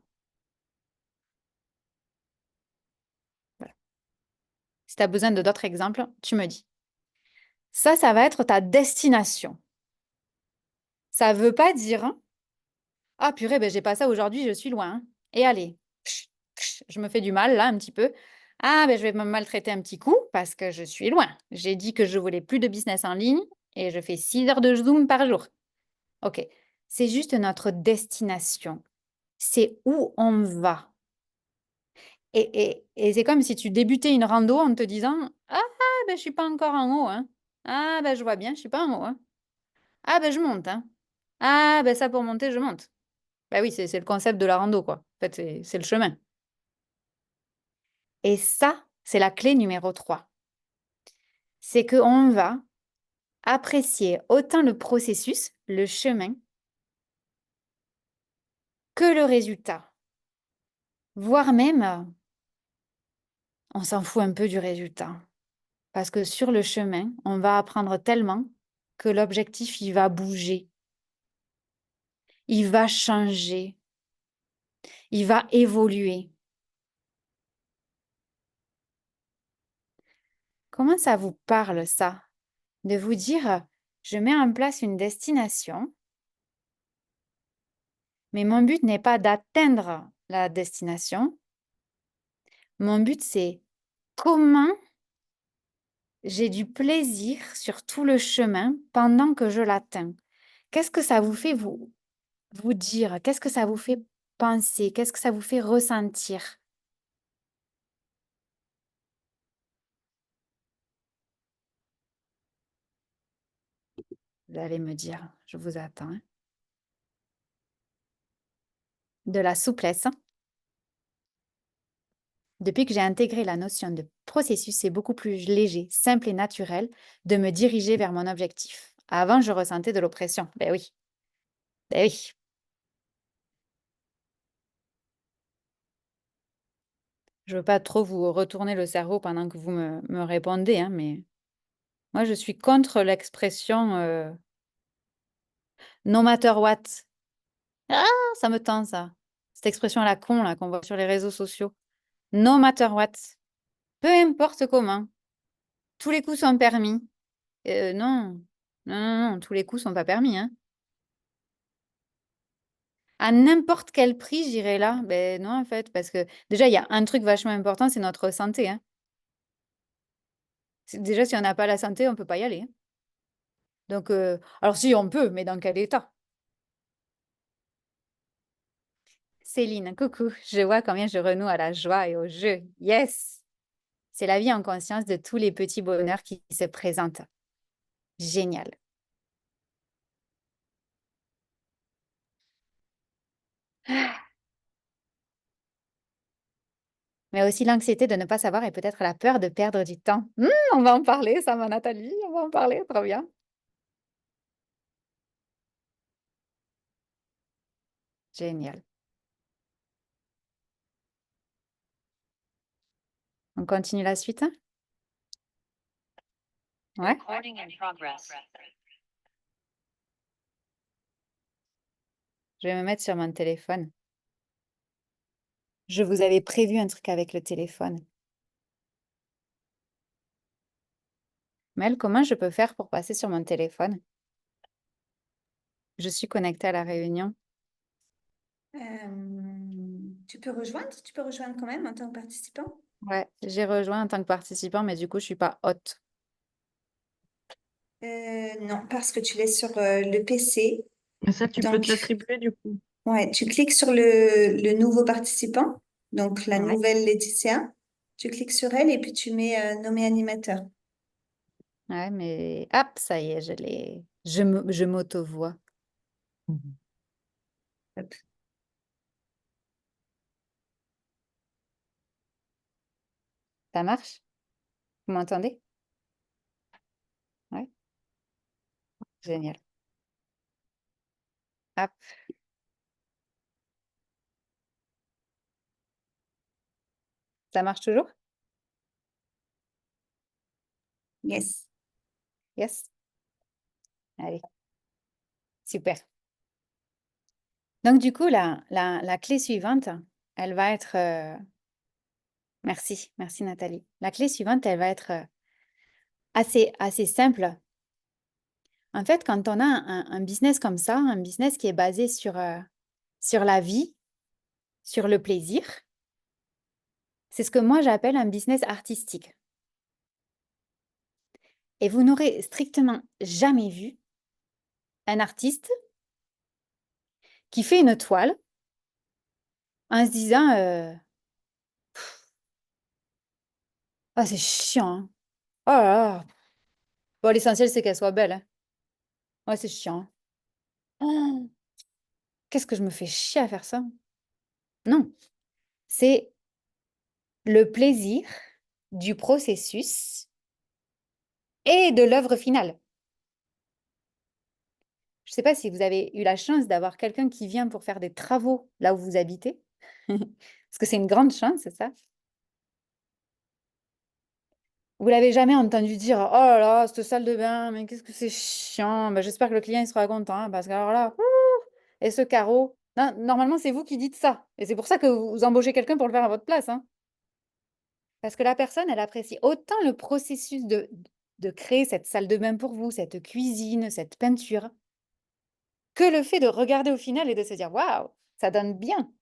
Voilà. Si tu as besoin de d'autres exemples, tu me dis. Ça va être ta destination. Ça veut pas dire, hein, ah purée, ben, j'ai pas ça aujourd'hui, je suis loin, hein. Et allez, je me fais du mal là un petit peu. Ah ben, je vais me maltraiter un petit coup parce que je suis loin. J'ai dit que je voulais plus de business en ligne et je fais 6 heures de Zoom par jour. Ok, c'est juste notre destination. C'est où on va. Et c'est comme si tu débutais une rando en te disant, ah ben, je suis pas encore en haut, hein. Ah ben, je vois bien, je suis pas en haut, hein. Ah ben, je monte, hein. Ah ben, ça pour monter, je monte. Bah oui, c'est le concept de la rando, quoi. En fait, c'est le chemin. Et ça, c'est la clé numéro 3. C'est qu'on va apprécier autant le processus, le chemin, que le résultat. Voire même, on s'en fout un peu du résultat. Parce que sur le chemin, on va apprendre tellement que l'objectif, il va bouger, il va changer, il va évoluer. Comment ça vous parle, ça? De vous dire, je mets en place une destination, mais mon but n'est pas d'atteindre la destination. Mon but, c'est comment j'ai du plaisir sur tout le chemin pendant que je l'atteins. Qu'est-ce que ça vous fait vous dire? Qu'est-ce que ça vous fait penser? Qu'est-ce que ça vous fait ressentir? Vous allez me dire, je vous attends, hein. De la souplesse. Depuis que j'ai intégré la notion de processus, c'est beaucoup plus léger, simple et naturel de me diriger vers mon objectif. Avant, je ressentais de l'oppression. Ben oui, ben oui. Je veux pas trop vous retourner le cerveau pendant que vous me répondez, hein, mais moi, je suis contre l'expression no matter what. Ah, ça me tend, ça. Cette expression à la con, là, qu'on voit sur les réseaux sociaux. No matter what. Peu importe comment. Tous les coups sont permis. Non. Non, non, non, tous les coups sont pas permis, hein. À n'importe quel prix, j'irai là. Ben non, en fait, parce que déjà, il y a un truc vachement important, c'est notre santé, hein. Déjà, si on n'a pas la santé, on peut pas y aller, hein. Donc, alors si, on peut, mais dans quel état? Céline, coucou. Je vois combien je renoue à la joie et au jeu. Yes! C'est la vie en conscience de tous les petits bonheurs qui se présentent. Génial. Mais aussi l'anxiété de ne pas savoir et peut-être la peur de perdre du temps. On va en parler, ça, ma Nathalie. On va en parler, trop bien. Génial. On continue la suite, hein? Ouais. Je vais me mettre sur mon téléphone. Je vous avais prévu un truc avec le téléphone. Mel, comment je peux faire pour passer sur mon téléphone? Je suis connectée à la réunion. Tu peux rejoindre quand même en tant que participant. Ouais, j'ai rejoint en tant que participant, mais du coup, je suis pas hôte. Non, parce que tu l'es sur le PC. Mais ça, tu peux te Donc, l'attribuer du coup. ouais, tu cliques sur le nouveau participant, donc la Ouais, nouvelle Laetitia. Tu cliques sur elle et puis tu mets nommer animateur. ouais, mais hop, ça y est, je l'ai. Je m'auto-vois. Mhm. Hop. Ça marche? Vous m'entendez? Ouais, génial. Hop, ça marche toujours? Yes. Yes. Allez, super. Donc, du coup, la clé suivante, elle va être... Merci, merci Nathalie. La clé suivante, elle va être assez simple. En fait, quand on a un business comme ça, un business qui est basé sur la vie, sur le plaisir, c'est ce que moi j'appelle un business artistique. Et vous n'aurez strictement jamais vu un artiste qui fait une toile en se disant ah, c'est chiant, hein. Oh là là. Bon, l'essentiel, c'est qu'elle soit belle, hein. Ouais, c'est chiant. Oh, qu'est-ce que je me fais chier à faire ça? Non, c'est le plaisir du processus et de l'œuvre finale. Je ne sais pas si vous avez eu la chance d'avoir quelqu'un qui vient pour faire des travaux là où vous habitez, parce que c'est une grande chance, c'est ça. Vous l'avez jamais entendu dire: «Oh là là, cette salle de bain, mais qu'est-ce que c'est chiant, bah, j'espère que le client il sera content, hein, parce que alors là, ouh, et ce carreau». Non, normalement, c'est vous qui dites ça et c'est pour ça que vous embauchez quelqu'un pour le faire à votre place, hein. Parce que la personne, elle apprécie autant le processus de créer cette salle de bain pour vous, cette cuisine, cette peinture, que le fait de regarder au final et de se dire: «Waouh, ça donne bien!»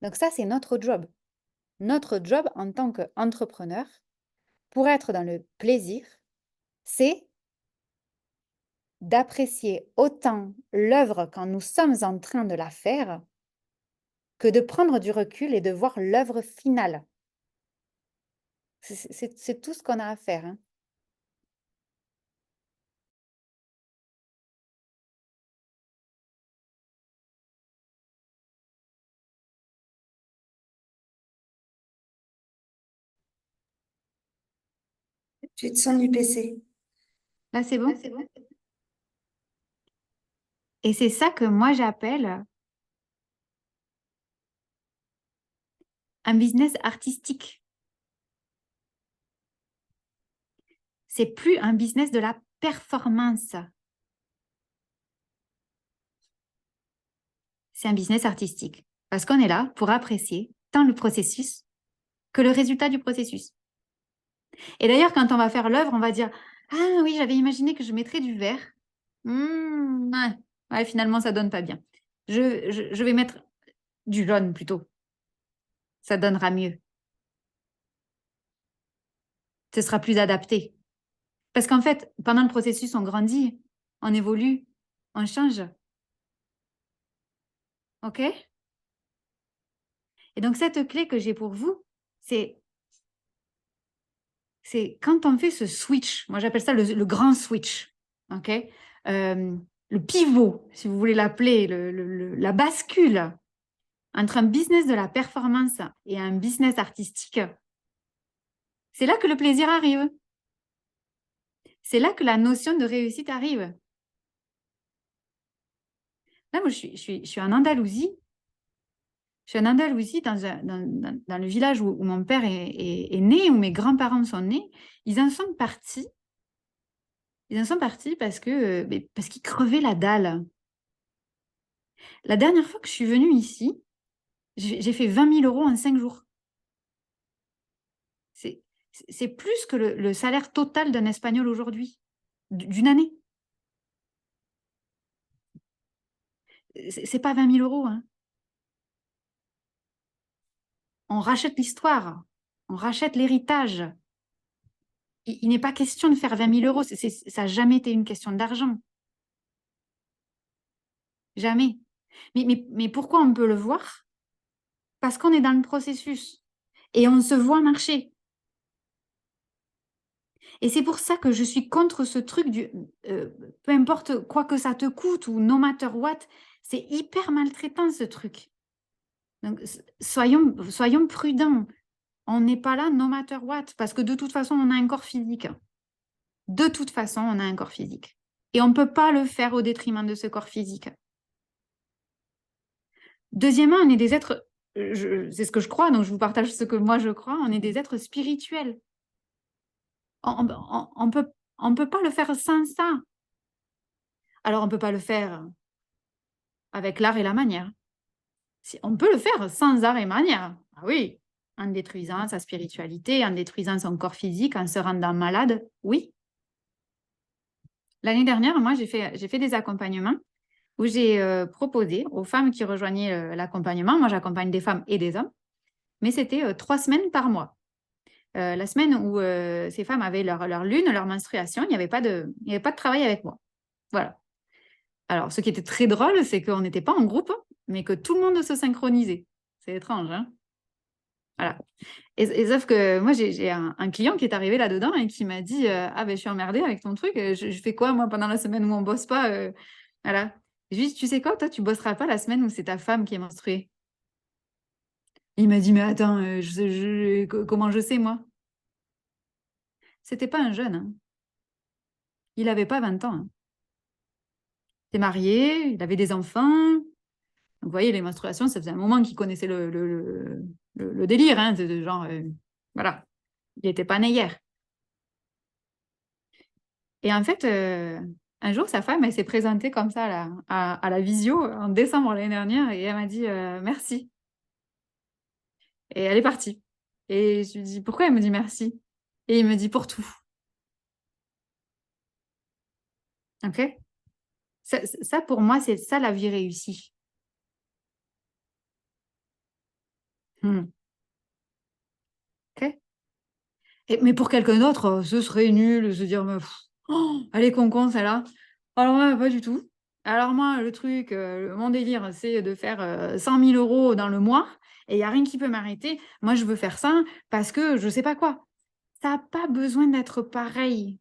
Donc ça, c'est notre job. Notre job en tant qu'entrepreneur, pour être dans le plaisir, c'est d'apprécier autant l'œuvre quand nous sommes en train de la faire, que de prendre du recul et de voir l'œuvre finale. C'est tout ce qu'on a à faire, hein. Tu te sens du PC. Là, c'est bon? Et c'est ça que moi j'appelle un business artistique. C'est plus un business de la performance. C'est un business artistique. Parce qu'on est là pour apprécier tant le processus que le résultat du processus. Et d'ailleurs, quand on va faire l'œuvre, on va dire: ah oui, j'avais imaginé que je mettrais du vert. Ouais, finalement, ça donne pas bien. Je vais mettre du jaune plutôt. Ça donnera mieux. Ce sera plus adapté. Parce qu'en fait, pendant le processus, on grandit, on évolue, on change. OK? Et donc, cette clé que j'ai pour vous, c'est quand on fait ce switch, moi j'appelle ça le grand switch, OK? Le pivot, si vous voulez l'appeler, la bascule entre un business de la performance et un business artistique, c'est là que le plaisir arrive. C'est là que la notion de réussite arrive. Là, moi, je suis en Andalousie. Je suis en Andalousie, dans le village où mon père est né, où mes grands-parents sont nés. Ils en sont partis. Ils en sont partis parce qu'ils crevaient la dalle. La dernière fois que je suis venue ici, j'ai fait 20 000 € en 5 jours. C'est plus que le salaire total d'un Espagnol aujourd'hui, d'une année. C'est pas 20 000 €, hein. On rachète l'histoire, on rachète l'héritage. Il n'est pas question de faire 20 000 €, ça n'a jamais été une question d'argent. Jamais. Mais pourquoi on peut le voir? Parce qu'on est dans le processus et on se voit marcher. Et c'est pour ça que je suis contre ce truc peu importe quoi que ça te coûte ou no matter what, c'est hyper maltraitant ce truc. Donc soyons prudents. On n'est pas là no matter what, parce que de toute façon, on a un corps physique. De toute façon, on a un corps physique. Et on ne peut pas le faire au détriment de ce corps physique. Deuxièmement, on est des êtres, c'est ce que je crois, donc je vous partage ce que moi je crois, on est des êtres spirituels. On ne peut pas le faire sans ça. Alors, on ne peut pas le faire avec l'art et la manière. On peut le faire sans art et manière. Ah oui, en détruisant sa spiritualité, en détruisant son corps physique, en se rendant malade, oui. L'année dernière, moi, j'ai fait des accompagnements où j'ai proposé aux femmes qui rejoignaient l'accompagnement, moi j'accompagne des femmes et des hommes, mais c'était 3 semaines par mois. La semaine où ces femmes avaient leur lune, leur menstruation, il n'y avait pas de travail avec moi. Voilà. Alors, ce qui était très drôle, c'est qu'on n'était pas en groupe, mais que tout le monde se synchronisait. C'est étrange, hein? Voilà. Et sauf que moi, j'ai un client qui est arrivé là-dedans et qui m'a dit ah ben je suis emmerdée avec ton truc, je fais quoi moi pendant la semaine où on bosse pas voilà. Je lui ai dit, tu sais quoi, toi tu bosseras pas la semaine où c'est ta femme qui est menstruée. Il m'a dit mais attends, comment je sais moi? C'était pas un jeune, hein. Il avait pas 20 ans, hein. Il était marié, il avait des enfants. Donc, vous voyez, les menstruations, ça faisait un moment qu'il connaissait le délire, hein, de genre, voilà, il n'était pas né hier. Et en fait, un jour, sa femme, elle s'est présentée comme ça là, à la visio en décembre l'année dernière et elle m'a dit merci. Et elle est partie. Et je lui dis, pourquoi? Il me dit merci. Et il me dit, pour tout. OK? Ça, pour moi, c'est ça la vie réussie. OK? Mais pour quelqu'un d'autre, ce serait nul de se dire, mais, elle est con, celle-là. Alors moi, pas du tout. Alors moi, le truc, mon délire, c'est de faire 100 000 € dans le mois et il n'y a rien qui peut m'arrêter. Moi, je veux faire ça parce que je ne sais pas quoi. Ça n'a pas besoin d'être pareil.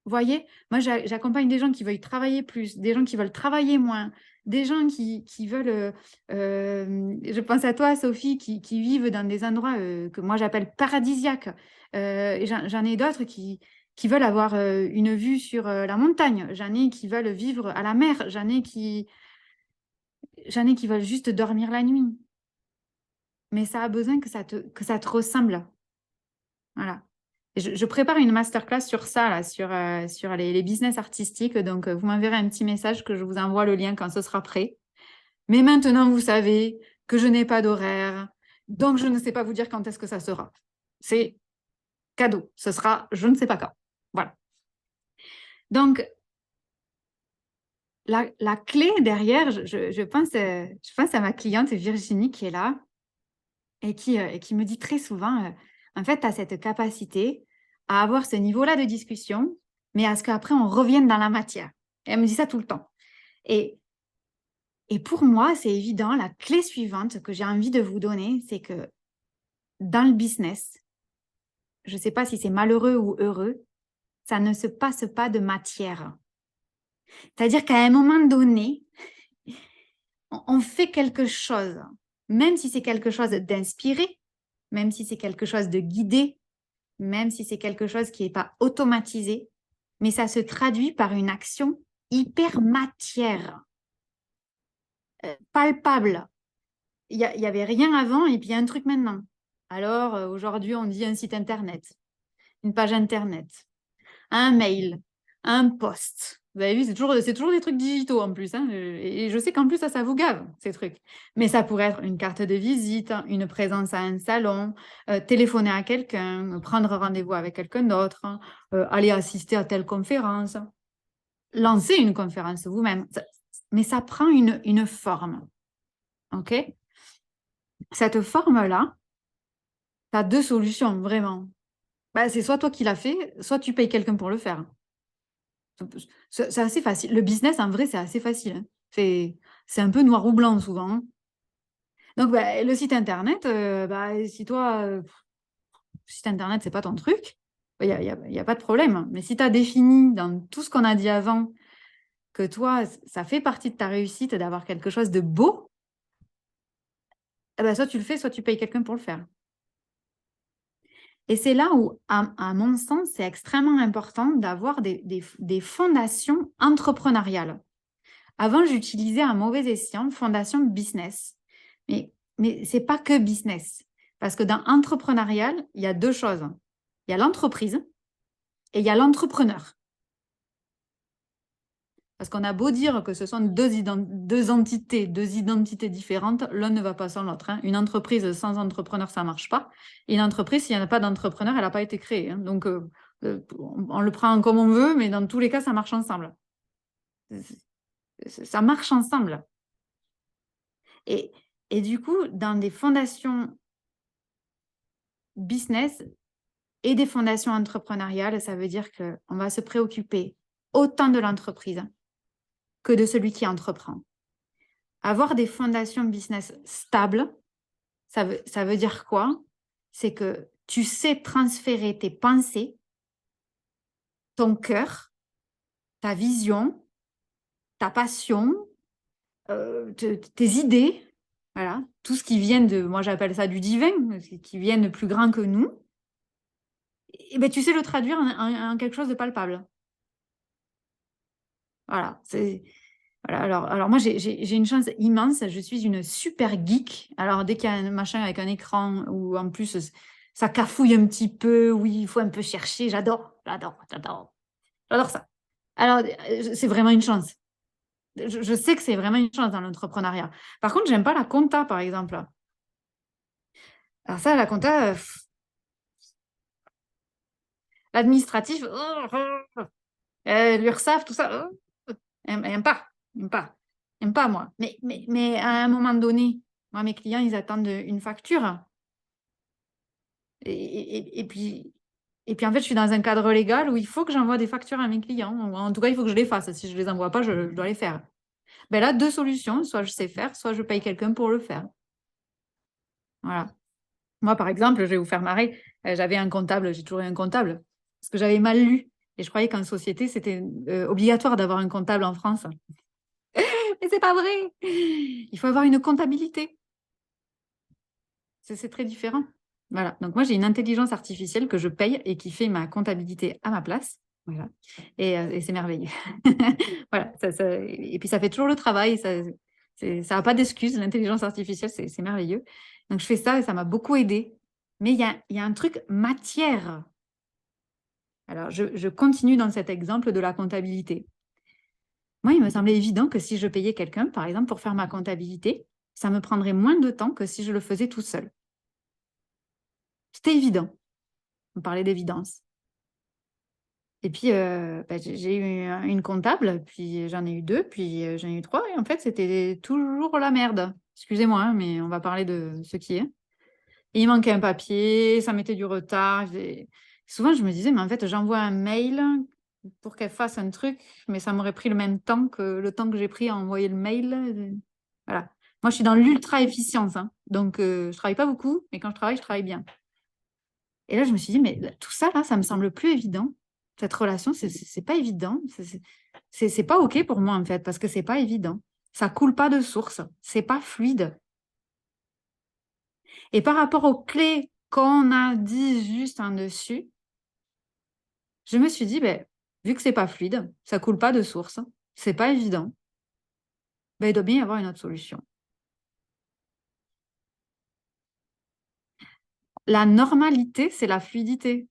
Vous voyez, moi, j'accompagne des gens qui veulent travailler plus, des gens qui veulent travailler moins, des gens qui veulent, je pense à toi, Sophie, qui vivent dans des endroits que moi j'appelle paradisiaques. Et j'en ai d'autres qui veulent avoir une vue sur la montagne, j'en ai qui veulent vivre à la mer, j'en ai qui veulent juste dormir la nuit. Mais ça a besoin que ça te ressemble. Voilà. Je prépare une masterclass sur ça, là, sur les business artistiques. Donc, vous m'enverrez un petit message que je vous envoie le lien quand ce sera prêt. Mais maintenant, vous savez que je n'ai pas d'horaire. Donc, je ne sais pas vous dire quand est-ce que ça sera. C'est cadeau. Ce sera, je ne sais pas quand. Voilà. Donc, la clé derrière, je pense à ma cliente Virginie qui est là et qui me dit très souvent, en fait, tu as cette capacité à avoir ce niveau-là de discussion, mais à ce qu'après, on revienne dans la matière. Et elle me dit ça tout le temps. Et pour moi, c'est évident, la clé suivante que j'ai envie de vous donner, c'est que dans le business, je ne sais pas si c'est malheureux ou heureux, ça ne se passe pas de matière. C'est-à-dire qu'à un moment donné, on fait quelque chose, même si c'est quelque chose d'inspiré, même si c'est quelque chose de guidé, même si c'est quelque chose qui n'est pas automatisé, mais ça se traduit par une action hyper matière, palpable. Il n'y avait rien avant et puis il y a un truc maintenant. Alors, aujourd'hui, on dit un site internet, une page internet, un mail, un post. Vous avez vu, c'est toujours des trucs digitaux en plus. Hein, et je sais qu'en plus, ça vous gave, ces trucs. Mais ça pourrait être une carte de visite, une présence à un salon, téléphoner à quelqu'un, prendre rendez-vous avec quelqu'un d'autre, aller assister à telle conférence, lancer une conférence vous-même. Mais ça prend une forme. OK? Cette forme-là, tu as deux solutions, vraiment. Bah, c'est soit toi qui l'as fait, soit tu payes quelqu'un pour le faire. C'est assez facile. Le business, en vrai, c'est assez facile. Hein. C'est un peu noir ou blanc souvent. Hein. Donc, bah, le site internet, si toi, le site internet, c'est pas ton truc, il n'y a pas de problème. Mais si tu as défini dans tout ce qu'on a dit avant que toi, ça fait partie de ta réussite d'avoir quelque chose de beau, eh ben, soit tu le fais, soit tu payes quelqu'un pour le faire. Et c'est là où, à mon sens, c'est extrêmement important d'avoir des fondations entrepreneuriales. Avant, j'utilisais un mauvais escient, fondation business. Mais ce n'est pas que business. Parce que dans entrepreneurial, il y a deux choses. Il y a l'entreprise et il y a l'entrepreneur. Parce qu'on a beau dire que ce sont deux identités différentes, l'un ne va pas sans l'autre. Hein. Une entreprise sans entrepreneur, ça ne marche pas. Et une entreprise, s'il n'y en a pas d'entrepreneur, elle n'a pas été créée. Hein. Donc, on le prend comme on veut, mais dans tous les cas, ça marche ensemble. Ça marche ensemble. Et du coup, dans des fondations business et des fondations entrepreneuriales, ça veut dire qu'on va se préoccuper autant de l'entreprise que de celui qui entreprend. Avoir des fondations business stables, ça veut dire quoi? C'est que tu sais transférer tes pensées, ton cœur, ta vision, ta passion, tes idées, voilà, tout ce qui vient de, moi j'appelle ça du divin, qui vient de plus grand que nous, et ben, tu sais le traduire en quelque chose de palpable. Voilà, voilà, alors moi j'ai une chance immense, je suis une super geek. Alors dès qu'il y a un machin avec un écran où en plus ça cafouille un petit peu, oui, il faut un peu chercher, j'adore ça. Alors c'est vraiment une chance. Je sais que c'est vraiment une chance dans l'entrepreneuriat. Par contre, j'aime pas la compta, par exemple. Alors ça, la compta, L'administratif, l'URSSAF, tout ça, aime pas, aime pas, aime pas moi. Mais à un moment donné, moi, mes clients, ils attendent une facture. Et puis, en fait, je suis dans un cadre légal où il faut que j'envoie des factures à mes clients. Ou en tout cas, il faut que je les fasse. Si je ne les envoie pas, je dois les faire. Ben là, deux solutions. Soit je sais faire, soit je paye quelqu'un pour le faire. Voilà. Moi, par exemple, je vais vous faire marrer. J'avais un comptable, j'ai toujours eu un comptable, parce que j'avais mal lu. Et je croyais qu'en société, c'était obligatoire d'avoir un comptable en France. Mais c'est pas vrai. Il faut avoir une comptabilité. C'est très différent. Voilà. Donc, moi, j'ai une intelligence artificielle que je paye et qui fait ma comptabilité à ma place. Voilà. Et c'est merveilleux. Voilà. Et puis, ça fait toujours le travail. Ça n'a pas d'excuse. L'intelligence artificielle, c'est merveilleux. Donc, je fais ça et ça m'a beaucoup aidé. Mais il y a un truc matière. Alors, je continue dans cet exemple de la comptabilité. Moi, il me semblait évident que si je payais quelqu'un, par exemple, pour faire ma comptabilité, ça me prendrait moins de temps que si je le faisais tout seul. C'était évident. On parlait d'évidence. Et puis, j'ai eu une comptable, puis j'en ai eu deux, puis j'en ai eu trois. Et en fait, c'était toujours la merde. Excusez-moi, hein, mais on va parler de ce qui est. Et il manquait un papier, ça mettait du retard. Souvent, je me disais, mais en fait, j'envoie un mail pour qu'elle fasse un truc, mais ça m'aurait pris le même temps que le temps que j'ai pris à envoyer le mail. Voilà. Moi, je suis dans l'ultra-efficience, hein. Donc, je travaille pas beaucoup, mais quand je travaille bien. Et là, je me suis dit, mais tout ça, là, ça me semble plus évident. Cette relation, c'est pas évident. C'est pas OK pour moi, en fait, parce que c'est pas évident. Ça coule pas de source. C'est pas fluide. Et par rapport aux clés qu'on a dit juste en dessus, je me suis dit, ben, vu que c'est pas fluide, ça coule pas de source, c'est pas évident, ben, il doit bien y avoir une autre solution. La normalité, c'est la fluidité.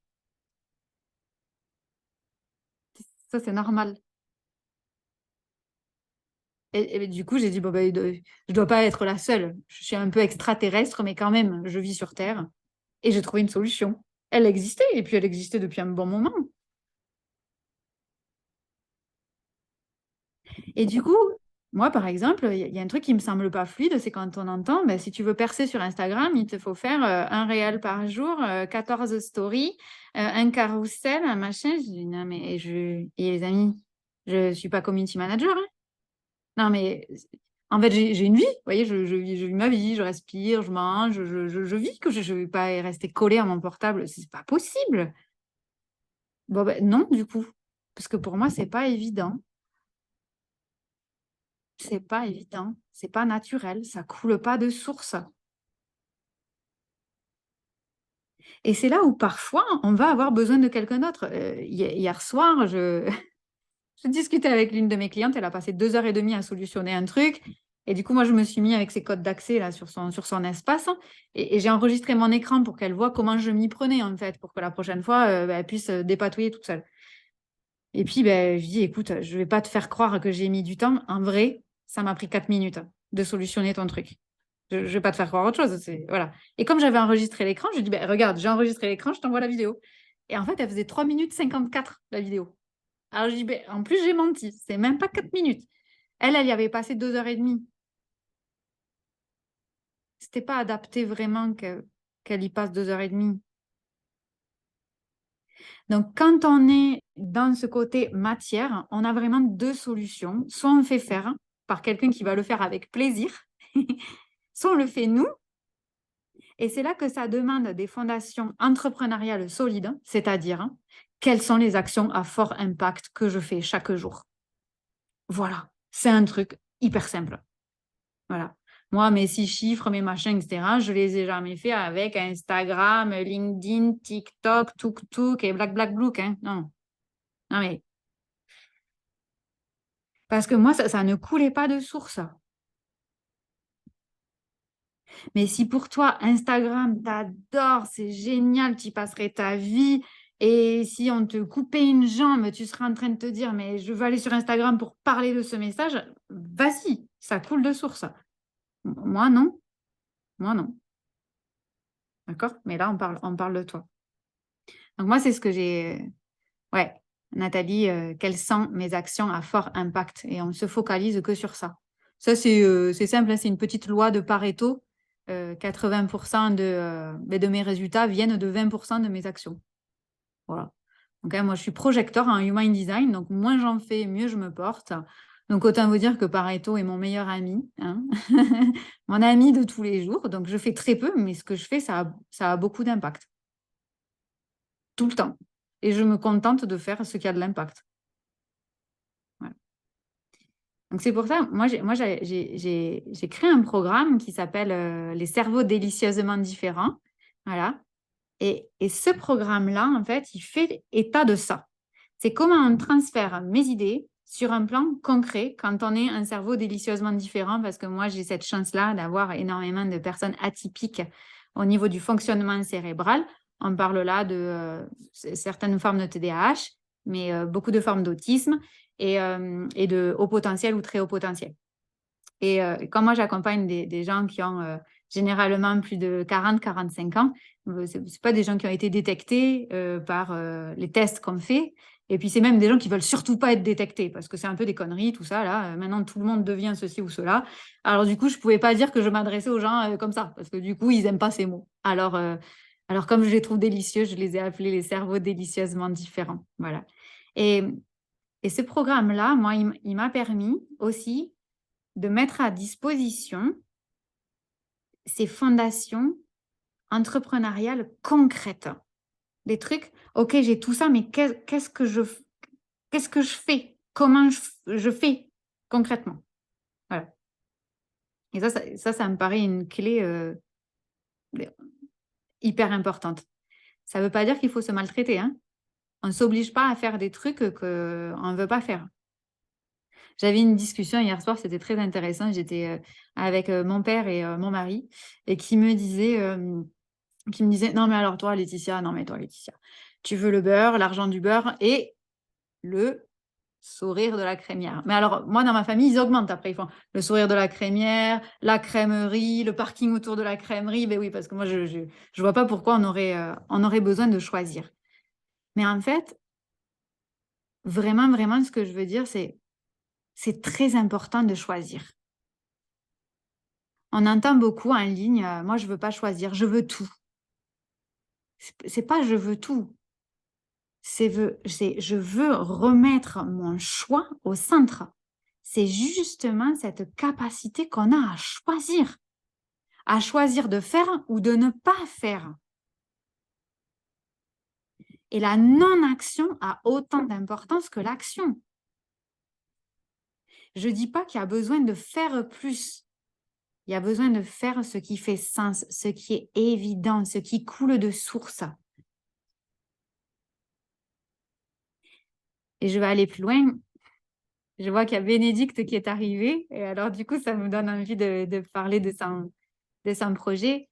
Ça, c'est normal. Et du coup, j'ai dit, bon, ben, je dois pas être la seule. Je suis un peu extraterrestre, mais quand même, je vis sur Terre. Et j'ai trouvé une solution. Elle existait, et puis elle existait depuis un bon moment. Et du coup, moi, par exemple, il y a un truc qui me semble pas fluide, c'est quand on entend, ben, si tu veux percer sur Instagram, il te faut faire un réel par jour, 14 stories, un carrousel, un machin. Je dis, non, mais et les amis, je suis pas community manager, hein. Non, mais en fait, j'ai une vie, vous voyez, je vis ma vie, je respire, je mange, je vis, que je ne vais pas rester collée à mon portable, c'est pas possible. Bon, ben, non, du coup, parce que pour moi, c'est pas évident. C'est pas évident, c'est pas naturel, ça coule pas de source. Et c'est là où parfois on va avoir besoin de quelqu'un d'autre. Hier soir, je discutais avec l'une de mes clientes, elle a passé 2 heures et demie à solutionner un truc. Et du coup, moi, je me suis mis avec ses codes d'accès là sur son espace et j'ai enregistré mon écran pour qu'elle voit comment je m'y prenais en fait, pour que la prochaine fois, elle puisse dépatouiller toute seule. Et puis, ben, je dis, écoute, je vais pas te faire croire que j'ai mis du temps. En vrai, ça m'a pris 4 minutes de solutionner ton truc. Je ne vais pas te faire croire autre chose. Voilà. Et comme j'avais enregistré l'écran, je dis, ben, regarde, j'ai enregistré l'écran, je t'envoie la vidéo. Et en fait, elle faisait 3 minutes 54, la vidéo. Alors, je dis, ben, en plus, j'ai menti. C'est même pas 4 minutes. Elle y avait passé 2 heures et demie. C'était pas adapté vraiment qu'elle y passe 2 heures et demie. Donc, quand on est dans ce côté matière, on a vraiment deux solutions. Soit on fait faire par quelqu'un qui va le faire avec plaisir, soit on le fait nous. Et c'est là que ça demande des fondations entrepreneuriales solides, c'est-à-dire quelles sont les actions à fort impact que je fais chaque jour. Voilà, c'est un truc hyper simple. Voilà. Moi, mes 6 chiffres, mes machins, etc., je les ai jamais fait avec Instagram, LinkedIn, TikTok, TukTuk et BlackBlackBlook. Hein. Non. Non, mais parce que moi, ça ne coulait pas de source. Mais si pour toi, Instagram, t'adores, c'est génial, tu y passerais ta vie. Et si on te coupait une jambe, tu serais en train de te dire, mais je veux aller sur Instagram pour parler de ce message. Vas-y, ça coule de source. Moi, non. Moi, non. D'accord? Mais là, on parle de toi. Donc, moi, c'est ce que j'ai... Ouais, Nathalie, quelles sont mes actions à fort impact? Et on ne se focalise que sur ça. Ça, c'est simple, hein, c'est une petite loi de Pareto. 80% de mes résultats viennent de 20% de mes actions. Voilà. Donc, hein, moi, je suis projecteur en Human Design, donc moins j'en fais, mieux je me porte. Donc, autant vous dire que Pareto est mon meilleur ami, hein. Mon ami de tous les jours. Donc, je fais très peu, mais ce que je fais, ça a beaucoup d'impact. Tout le temps. Et je me contente de faire ce qui a de l'impact. Voilà. Donc, c'est pour ça, moi, j'ai créé un programme qui s'appelle Les cerveaux délicieusement différents. Voilà. Et ce programme-là, en fait, il fait état de ça. C'est comment on transfère mes idées sur un plan concret quand on est un cerveau délicieusement différent, parce que moi, j'ai cette chance-là d'avoir énormément de personnes atypiques au niveau du fonctionnement cérébral. On parle là de certaines formes de TDAH, mais beaucoup de formes d'autisme et de haut potentiel ou très haut potentiel. Et quand moi, j'accompagne des gens qui ont généralement plus de 40-45 ans, ce n'est pas des gens qui ont été détectés par les tests qu'on fait. Et puis, c'est même des gens qui ne veulent surtout pas être détectés parce que c'est un peu des conneries, tout ça. Là, maintenant, tout le monde devient ceci ou cela. Alors, du coup, je ne pouvais pas dire que je m'adressais aux gens comme ça parce que du coup, ils n'aiment pas ces mots. Alors, comme je les trouve délicieux, je les ai appelés les cerveaux délicieusement différents. Voilà. Et ce programme-là, moi, il m'a permis aussi de mettre à disposition ces fondations entrepreneuriales concrètes. Des trucs, ok, j'ai tout ça, mais qu'est-ce que je fais? Comment je fais concrètement? Voilà. Et ça me paraît une clé hyper importante. Ça ne veut pas dire qu'il faut se maltraiter, hein. On ne s'oblige pas à faire des trucs qu'on ne veut pas faire. J'avais une discussion hier soir, c'était très intéressant. J'étais avec mon père et mon mari, et qui me disait, non mais alors toi Laetitia, tu veux le beurre, l'argent du beurre et le sourire de la crémière. Mais alors moi dans ma famille, ils augmentent après, ils font le sourire de la crémière, la crèmerie, le parking autour de la crèmerie. Ben oui, parce que moi je vois pas pourquoi on aurait besoin de choisir. Mais en fait, vraiment, vraiment, ce que je veux dire, c'est très important de choisir. On entend beaucoup en ligne, moi je veux pas choisir, je veux tout. C'est pas je veux tout. C'est je veux remettre mon choix au centre. C'est justement cette capacité qu'on a à choisir de faire ou de ne pas faire. Et la non-action a autant d'importance que l'action. Je ne dis pas qu'il y a besoin de faire plus. Il y a besoin de faire ce qui fait sens, ce qui est évident, ce qui coule de source. Et je vais aller plus loin. Je vois qu'il y a Bénédicte qui est arrivé. Et alors, du coup, ça me donne envie de parler de son projet.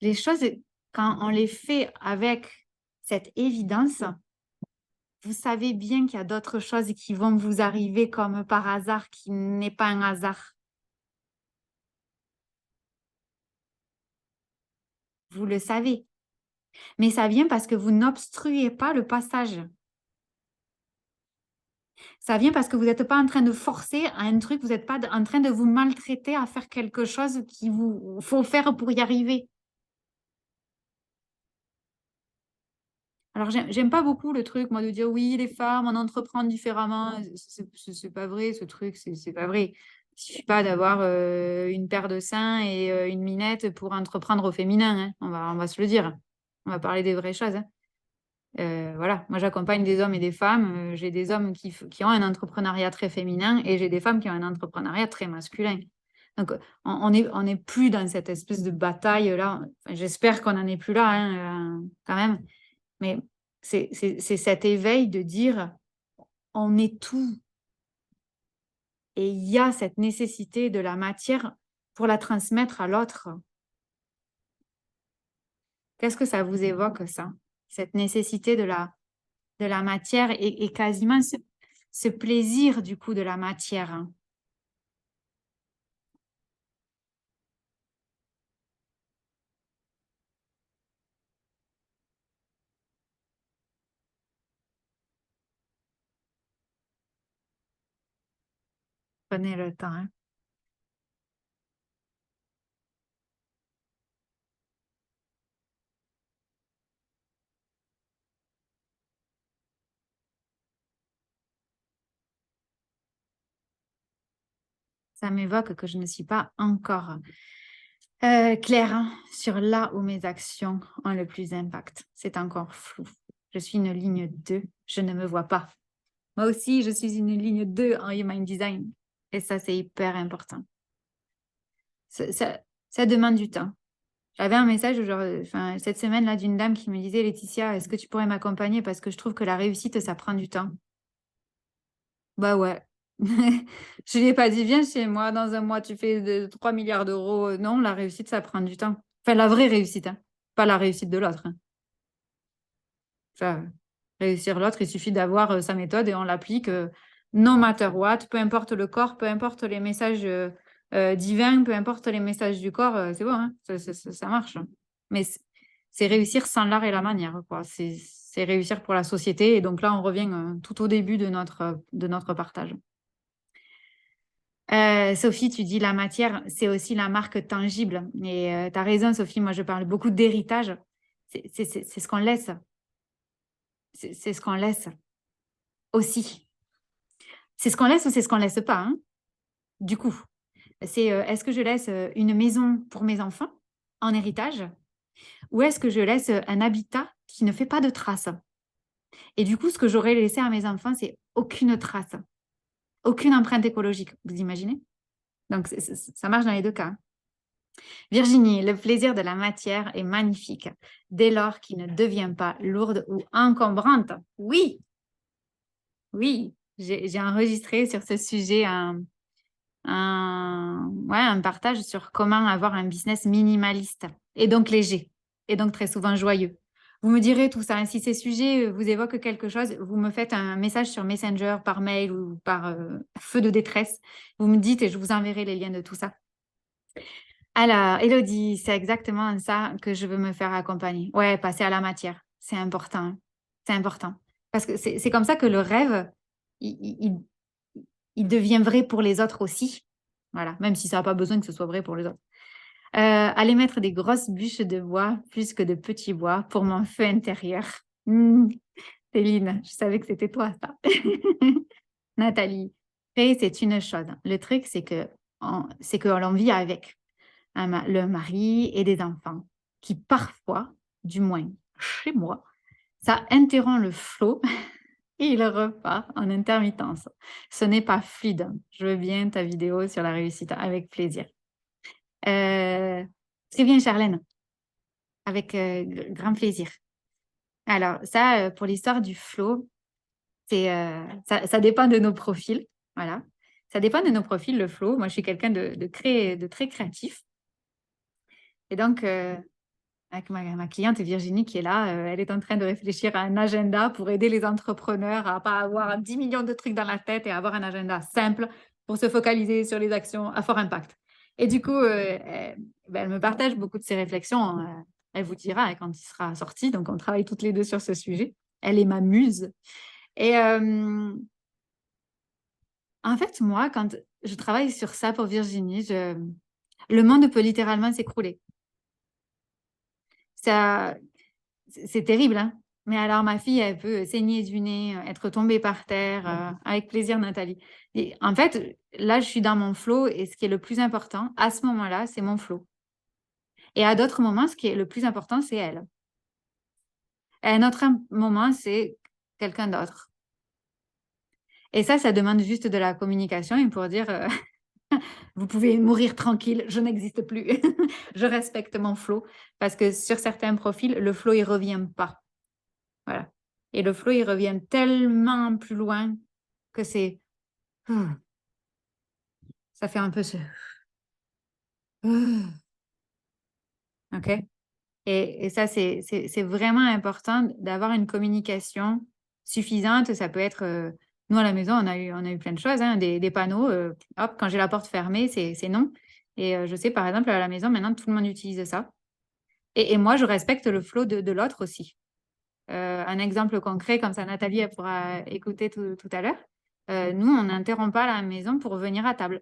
Les choses, quand on les fait avec cette évidence, vous savez bien qu'il y a d'autres choses qui vont vous arriver comme par hasard, qui n'est pas un hasard. Vous le savez. Mais ça vient parce que vous n'obstruez pas le passage. Ça vient parce que vous n'êtes pas en train de forcer à un truc, vous n'êtes pas en train de vous maltraiter à faire quelque chose qu'il vous faut faire pour y arriver. Alors, j'aime pas beaucoup le truc, moi, de dire oui, les femmes, on entreprend différemment. C'est pas vrai, ce truc, c'est pas vrai. Il suffit pas d'avoir une paire de seins et une minette pour entreprendre au féminin, hein. On va se le dire. On va parler des vraies choses, hein. Voilà, moi j'accompagne des hommes et des femmes. J'ai des hommes qui ont un entrepreneuriat très féminin et j'ai des femmes qui ont un entrepreneuriat très masculin. Donc, on est plus dans cette espèce de bataille-là. Enfin, j'espère qu'on n'en est plus là, hein, quand même. Mais c'est cet éveil de dire on est tout. Et il y a cette nécessité de la matière pour la transmettre à l'autre. Qu'est-ce que ça vous évoque, ça? Cette nécessité de la matière et quasiment ce plaisir, du coup, de la matière, hein. Prenez le temps, hein. Ça m'évoque que je ne suis pas encore claire, hein, sur là où mes actions ont le plus d'impact. C'est encore flou. Je suis une ligne 2, je ne me vois pas. Moi aussi, je suis une ligne 2 en Human Design. Et ça, c'est hyper important. Ça demande du temps. J'avais un message cette semaine-là d'une dame qui me disait, Laetitia, est-ce que tu pourrais m'accompagner parce que je trouve que la réussite, ça prend du temps. Bah ouais. Je lui ai pas dit, viens chez moi, dans un mois, tu fais 3 milliards d'euros. Non, la réussite, ça prend du temps. Enfin, la vraie réussite, hein. Pas la réussite de l'autre, hein. Enfin, réussir l'autre, il suffit d'avoir sa méthode et on l'applique no matter what, peu importe le corps, peu importe les messages divins, peu importe les messages du corps, c'est bon, hein, ça marche. Mais c'est réussir sans l'art et la manière, quoi. C'est réussir pour la société. Et donc là, on revient tout au début de notre partage. Sophie, tu dis la matière, c'est aussi la marque tangible. Et tu as raison, Sophie, moi je parle beaucoup d'héritage. C'est ce qu'on laisse. C'est ce qu'on laisse aussi. C'est ce qu'on laisse ou c'est ce qu'on laisse pas, hein. Du coup, c'est est-ce que je laisse une maison pour mes enfants en héritage ou est-ce que je laisse un habitat qui ne fait pas de traces? Et du coup, ce que j'aurais laissé à mes enfants, c'est aucune trace, aucune empreinte écologique. Vous imaginez? Donc, ça marche dans les deux cas, hein. Virginie, le plaisir de la matière est magnifique dès lors qu'il ne devient pas lourde ou encombrante. Oui, oui, j'ai enregistré sur ce sujet un partage sur comment avoir un business minimaliste et donc léger et donc très souvent joyeux. Vous me direz tout ça, hein, si ces sujets vous évoquent quelque chose, vous me faites un message sur Messenger, par mail ou par feu de détresse. Vous me dites et je vous enverrai les liens de tout ça. Alors, Élodie, c'est exactement ça que je veux me faire accompagner. Ouais, passer à la matière, c'est important, hein. C'est important. Parce que c'est comme ça que le rêve, il devient vrai pour les autres aussi. Voilà, même si ça n'a pas besoin que ce soit vrai pour les autres. Aller mettre des grosses bûches de bois plus que de petits bois pour mon feu intérieur. Céline, je savais que c'était toi, ça. Nathalie, créer, c'est une chose. Le truc, c'est que l'on vit avec le mari et des enfants qui parfois, du moins chez moi, ça interrompt le flot et il repart en intermittence. Ce n'est pas fluide. Je veux bien ta vidéo sur la réussite, avec plaisir. Très bien, Charlène, avec grand plaisir. Alors, ça, pour l'histoire du flow, ça dépend de nos profils. Voilà. Ça dépend de nos profils, le flow. Moi, je suis quelqu'un de très créatif. Et donc, avec ma cliente Virginie qui est là, elle est en train de réfléchir à un agenda pour aider les entrepreneurs à ne pas avoir 10 millions de trucs dans la tête et à avoir un agenda simple pour se focaliser sur les actions à fort impact. Et du coup, elle me partage beaucoup de ses réflexions. Elle vous dira hein, quand il sera sorti. Donc, on travaille toutes les deux sur ce sujet. Elle est ma muse. Et en fait, moi, quand je travaille sur ça pour Virginie, le monde peut littéralement s'écrouler. Ça, c'est terrible, hein. Mais alors, ma fille, elle peut saigner du nez, être tombée par terre, avec plaisir, Nathalie. Et en fait, là, je suis dans mon flow et ce qui est le plus important, à ce moment-là, c'est mon flow. Et à d'autres moments, ce qui est le plus important, c'est elle. Et à un autre moment, c'est quelqu'un d'autre. Et ça demande juste de la communication et pour dire, vous pouvez mourir tranquille, je n'existe plus. Je respecte mon flow parce que sur certains profils, le flow, il ne revient pas. Voilà. Et le flow, il revient tellement plus loin que c'est... Ça fait un peu ce... OK? Et ça, c'est vraiment important d'avoir une communication suffisante. Ça peut être... nous, à la maison, on a eu plein de choses, hein, des panneaux. Hop, quand j'ai la porte fermée, c'est non. Et je sais, par exemple, à la maison, maintenant, tout le monde utilise ça. Et moi, je respecte le flow de l'autre aussi. Un exemple concret, comme ça, Nathalie, elle pourra écouter tout à l'heure. nous, on n'interrompt pas la maison pour venir à table.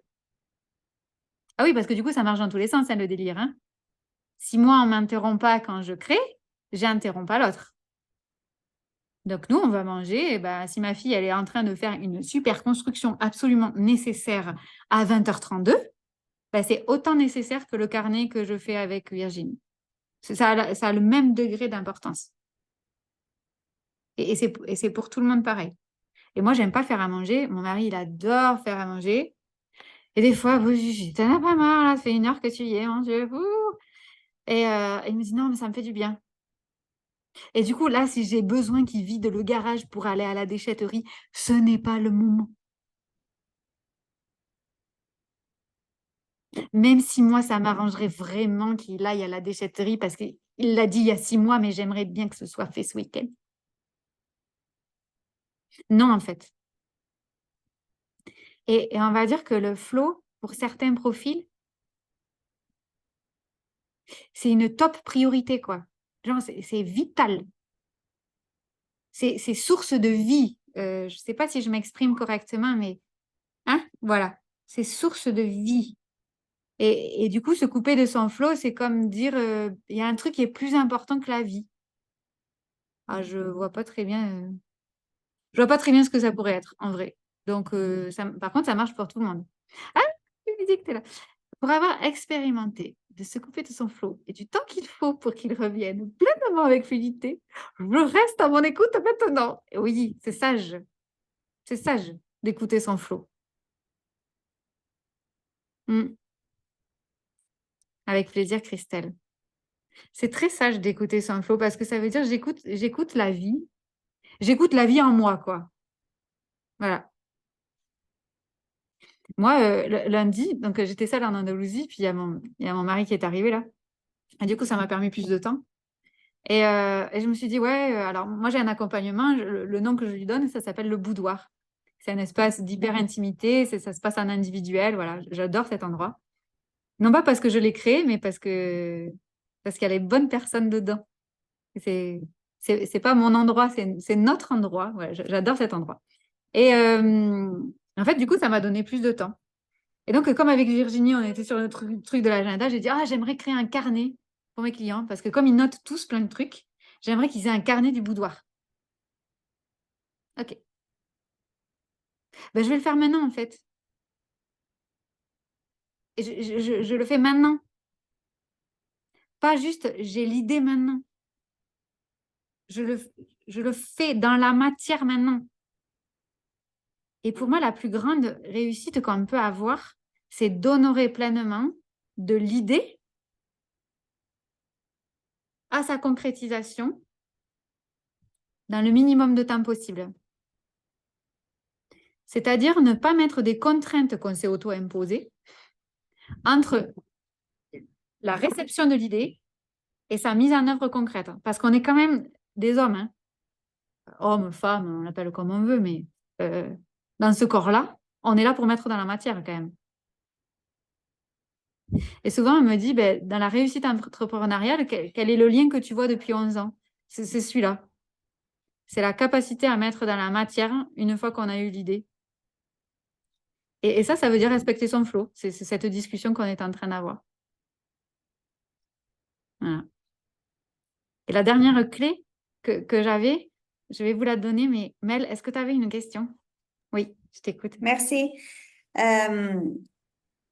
Ah oui, parce que du coup, ça marche dans tous les sens, hein, le délire. Hein. Si moi, on ne m'interrompt pas quand je crée, j'interromps pas l'autre. Donc, nous, on va manger. Et ben, si ma fille, elle est en train de faire une super construction absolument nécessaire à 20h32, ben, c'est autant nécessaire que le carnet que je fais avec Virginie. Ça a le même degré d'importance. Et c'est pour tout le monde pareil. Et moi, j'aime pas faire à manger. Mon mari, il adore faire à manger. Et des fois, t'en as pas marre, là, ça fait 1 heure que tu y es, mon Dieu. Et il me dit, non, mais ça me fait du bien. Et du coup, là, si j'ai besoin qu'il vide le garage pour aller à la déchetterie, ce n'est pas le moment. Même si moi, ça m'arrangerait vraiment qu'il aille à la déchetterie parce qu'il l'a dit il y a 6 mois, mais j'aimerais bien que ce soit fait ce week-end. Non, en fait. Et on va dire que le flow, pour certains profils, c'est une top priorité, quoi. Genre, c'est vital. C'est source de vie. Je ne sais pas si je m'exprime correctement, mais hein, voilà, c'est source de vie. Et du coup, se couper de son flow, c'est comme dire, il y a un truc qui est plus important que la vie. Ah, je vois pas très bien, je vois pas très bien ce que ça pourrait être, en vrai. Donc, par contre, ça marche pour tout le monde. Ah, tu me dis que tu es là. Pour avoir expérimenté de se couper de son flow et du temps qu'il faut pour qu'il revienne pleinement avec fluidité, je reste à mon écoute maintenant. Et oui, c'est sage d'écouter son flow. Avec plaisir, Christelle. C'est très sage d'écouter son flow parce que ça veut dire j'écoute la vie. J'écoute la vie en moi, quoi. Voilà. Moi, lundi, donc j'étais seule en Andalousie, puis il y a mon mari qui est arrivé là. Et du coup, ça m'a permis plus de temps. Et je me suis dit, ouais, alors moi j'ai un accompagnement, le nom que je lui donne, ça s'appelle le boudoir. C'est un espace d'hyper-intimité, ça se passe en individuel, voilà, j'adore cet endroit. Non pas parce que je l'ai créé, mais parce qu'il y a les bonnes personnes dedans. C'est pas mon endroit, c'est notre endroit. Ouais, j'adore cet endroit. Et en fait, du coup, ça m'a donné plus de temps. Et donc, comme avec Virginie, on était sur le truc de l'agenda, j'ai dit, ah, j'aimerais créer un carnet pour mes clients, parce que comme ils notent tous plein de trucs, j'aimerais qu'ils aient un carnet du boudoir. OK. Ben, je vais le faire maintenant, en fait. Et je le fais maintenant. Pas juste, j'ai l'idée maintenant. Je le fais dans la matière maintenant. Et pour moi, la plus grande réussite qu'on peut avoir, c'est d'honorer pleinement de l'idée à sa concrétisation dans le minimum de temps possible. C'est-à-dire ne pas mettre des contraintes qu'on s'est auto-imposées entre la réception de l'idée et sa mise en œuvre concrète. Parce qu'on est quand même des hommes, hein. Hommes, femmes, on l'appelle comme on veut, mais dans ce corps-là, on est là pour mettre dans la matière quand même. Et souvent, on me dit, ben, dans la réussite entrepreneuriale, quel est le lien que tu vois depuis 11 ans? C'est celui-là. C'est la capacité à mettre dans la matière une fois qu'on a eu l'idée. Et ça veut dire respecter son flow. C'est cette discussion qu'on est en train d'avoir. Voilà. Et la dernière clé que j'avais, je vais vous la donner, mais Mel, est-ce que tu avais une question? Oui, je t'écoute. Merci.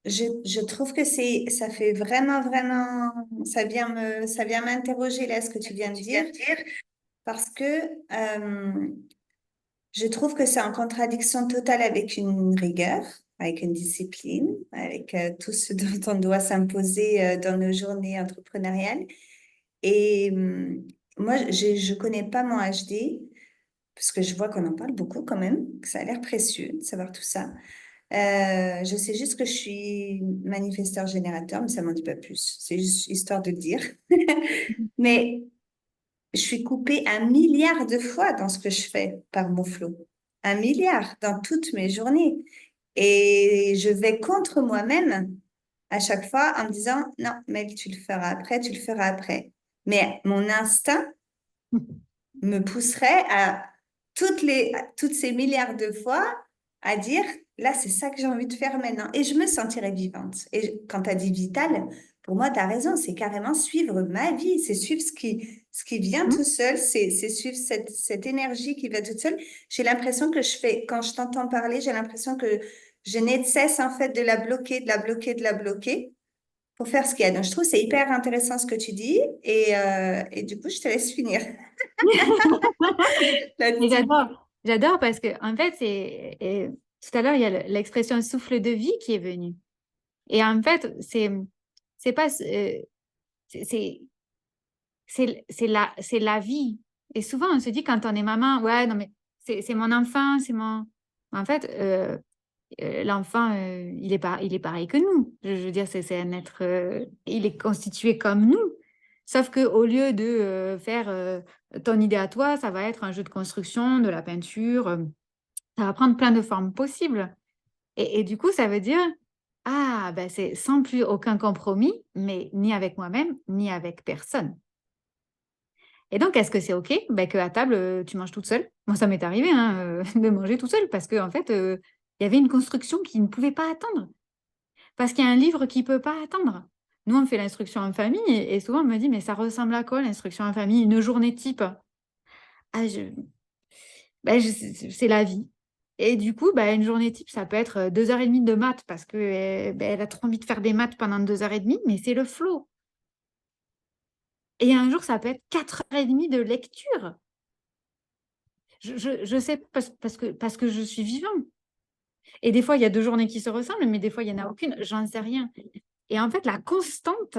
Je trouve que ça fait vraiment, ça vient m'interroger là, ce que tu viens de dire, parce que je trouve que c'est en contradiction totale avec une rigueur, avec une discipline, avec tout ce dont on doit s'imposer dans nos journées entrepreneuriales. Et moi, je connais pas mon HD, parce que je vois qu'on en parle beaucoup quand même, que ça a l'air précieux de savoir tout ça. Je sais juste que je suis manifesteur générateur, mais ça m'en dit pas plus. C'est juste histoire de le dire. Mais je suis coupée 1 milliard de fois dans ce que je fais par mon flow. 1 milliard dans toutes mes journées. Et je vais contre moi-même à chaque fois en me disant, non, Mel, tu le feras après, tu le feras après. Mais mon instinct me pousserait à toutes ces milliards de fois à dire, là, c'est ça que j'ai envie de faire maintenant. Et je me sentirais vivante. Et quand tu as dit vital, pour moi, tu as raison, c'est carrément suivre ma vie, c'est suivre ce qui vient Hmm. tout seul, c'est suivre cette énergie qui va toute seule. J'ai l'impression que quand je t'entends parler, j'ai l'impression que je n'ai de cesse, en fait, de la bloquer, de la bloquer, de la bloquer pour faire ce qu'il y a. Donc, je trouve que c'est hyper intéressant ce que tu dis. Et du coup, je te laisse finir Mais là-dessus. j'adore parce que en fait, tout à l'heure, il y a l'expression souffle de vie qui est venue. Et en fait, c'est pas, c'est c'est la vie. Et souvent, on se dit quand on est maman, ouais, non, mais c'est mon enfant, c'est mon. En fait, l'enfant, il est pareil que nous. Je veux dire, c'est un être, il est constitué comme nous. Sauf qu'au lieu de faire ton idée à toi, ça va être un jeu de construction, de la peinture, ça va prendre plein de formes possibles. Et du coup, ça veut dire, ah, ben c'est sans plus aucun compromis, mais ni avec moi-même, ni avec personne. Et donc, est-ce que c'est OK ben, qu'à table, tu manges toute seule? Moi, ça m'est arrivé hein, de manger toute seule parce qu'en fait, il y avait une construction qui ne pouvait pas attendre. Parce qu'il y a un livre qui ne peut pas attendre. Nous, on fait l'instruction en famille et souvent, on me dit, mais ça ressemble à quoi l'instruction en famille? Une journée type? Ah, c'est la vie. Et du coup, une journée type, ça peut être 2h30 de maths parce qu'elle elle a trop envie de faire des maths pendant 2h30, mais c'est le flow. Et un jour, ça peut être 4h30 de lecture. Je sais parce que je suis vivant. Et des fois, il y a 2 journées qui se ressemblent, mais des fois, il n'y en a aucune. J'en sais rien. Et en fait, la constante,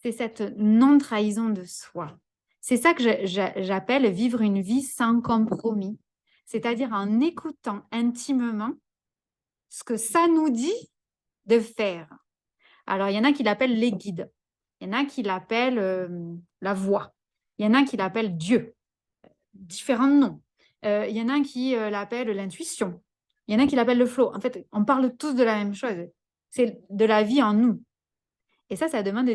c'est cette non-trahison de soi. C'est ça que j'appelle vivre une vie sans compromis. C'est-à-dire en écoutant intimement ce que ça nous dit de faire. Alors, il y en a qui l'appellent les guides. Il y en a qui l'appellent la voix. Il y en a qui l'appellent Dieu. Différents noms. Il y en a qui l'appellent l'intuition. Il y en a qui l'appellent le flow. En fait, on parle tous de la même chose. C'est de la vie en nous. Et ça demande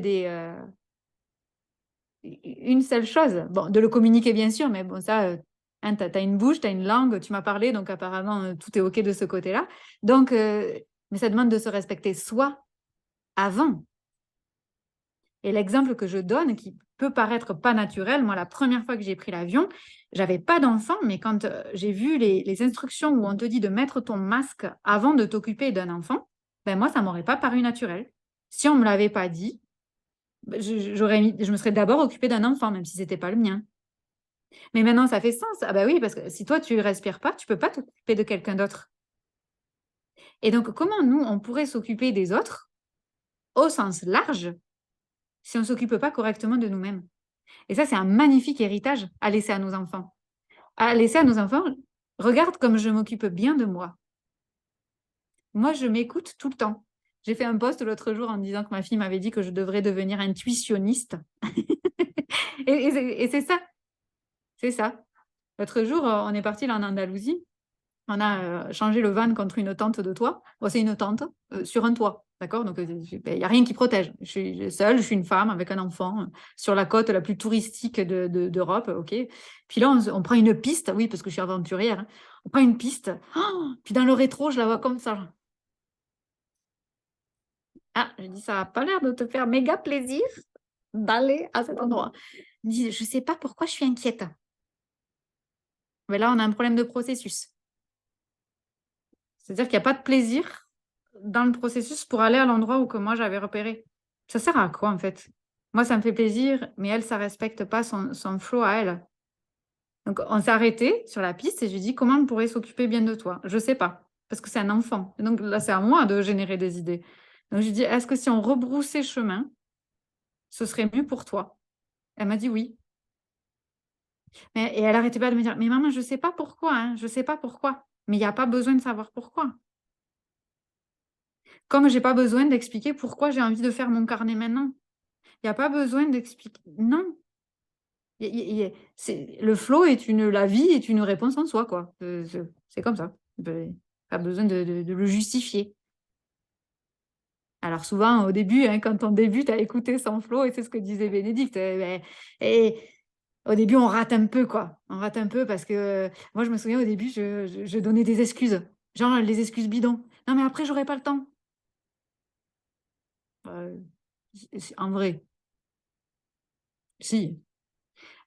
une seule chose. Bon, de le communiquer, bien sûr, mais bon, ça, hein, tu as une bouche, tu as une langue, tu m'as parlé, donc apparemment, tout est OK de ce côté-là. Donc, mais ça demande de se respecter soi avant. Et l'exemple que je donne, qui peut paraître pas naturel, moi, la première fois que j'ai pris l'avion, j'avais pas d'enfant, mais quand j'ai vu les instructions où on te dit de mettre ton masque avant de t'occuper d'un enfant, ben moi, ça m'aurait pas paru naturel. Si on me l'avait pas dit, je me serais d'abord occupée d'un enfant, même si c'était pas le mien. Mais maintenant, ça fait sens. Ah bah oui, parce que si toi, tu respires pas, tu peux pas t'occuper de quelqu'un d'autre. Et donc, comment nous, on pourrait s'occuper des autres au sens large si on ne s'occupe pas correctement de nous-mêmes? Et ça, c'est un magnifique héritage à laisser à nos enfants. À laisser à nos enfants, regarde comme je m'occupe bien de moi. Moi, je m'écoute tout le temps. J'ai fait un post l'autre jour en disant que ma fille m'avait dit que je devrais devenir intuitionniste. Et c'est ça. C'est ça. L'autre jour, on est parti là en Andalousie. On a changé le van contre une tente de toit. Bon, c'est une tente sur un toit, d'accord? Donc, il n'y a rien qui protège. Je suis seule, je suis une femme avec un enfant sur la côte la plus touristique d'Europe, ok? Puis là, on prend une piste, oui, parce que je suis aventurière, hein. On prend une piste, oh, puis dans le rétro, je la vois comme ça. Ah, je dis, ça n'a pas l'air de te faire méga plaisir d'aller à cet endroit. Je dis, je ne sais pas pourquoi je suis inquiète. Mais là, on a un problème de processus. C'est-à-dire qu'il n'y a pas de plaisir dans le processus pour aller à l'endroit où que moi j'avais repéré. Ça sert à quoi en fait? Moi, ça me fait plaisir, mais elle, ça respecte pas son flow à elle. Donc, on s'est arrêté sur la piste et je lui ai dit comment on pourrait s'occuper bien de toi. Je sais pas, parce que c'est un enfant. Et donc là, c'est à moi de générer des idées. Donc, je lui ai dit, est-ce que si on rebroussait chemin, ce serait mieux pour toi? Elle m'a dit oui. Et elle arrêtait pas de me dire, mais maman, je sais pas pourquoi, hein, je sais pas pourquoi. Mais il n'y a pas besoin de savoir pourquoi. Comme j'ai pas besoin d'expliquer pourquoi j'ai envie de faire mon carnet maintenant. Il n'y a pas besoin d'expliquer. Non. Le flow la vie est une réponse en soi, quoi. C'est comme ça. Pas besoin de le justifier. Alors souvent, au début, hein, quand on débute à écouter son flow, et c'est ce que disait Bénédicte, Au début, on rate un peu, quoi. On rate un peu parce que moi, je me souviens, au début, je donnais des excuses. Genre les excuses bidons. Non, mais après, j'aurai pas le temps. Euh, En vrai, si.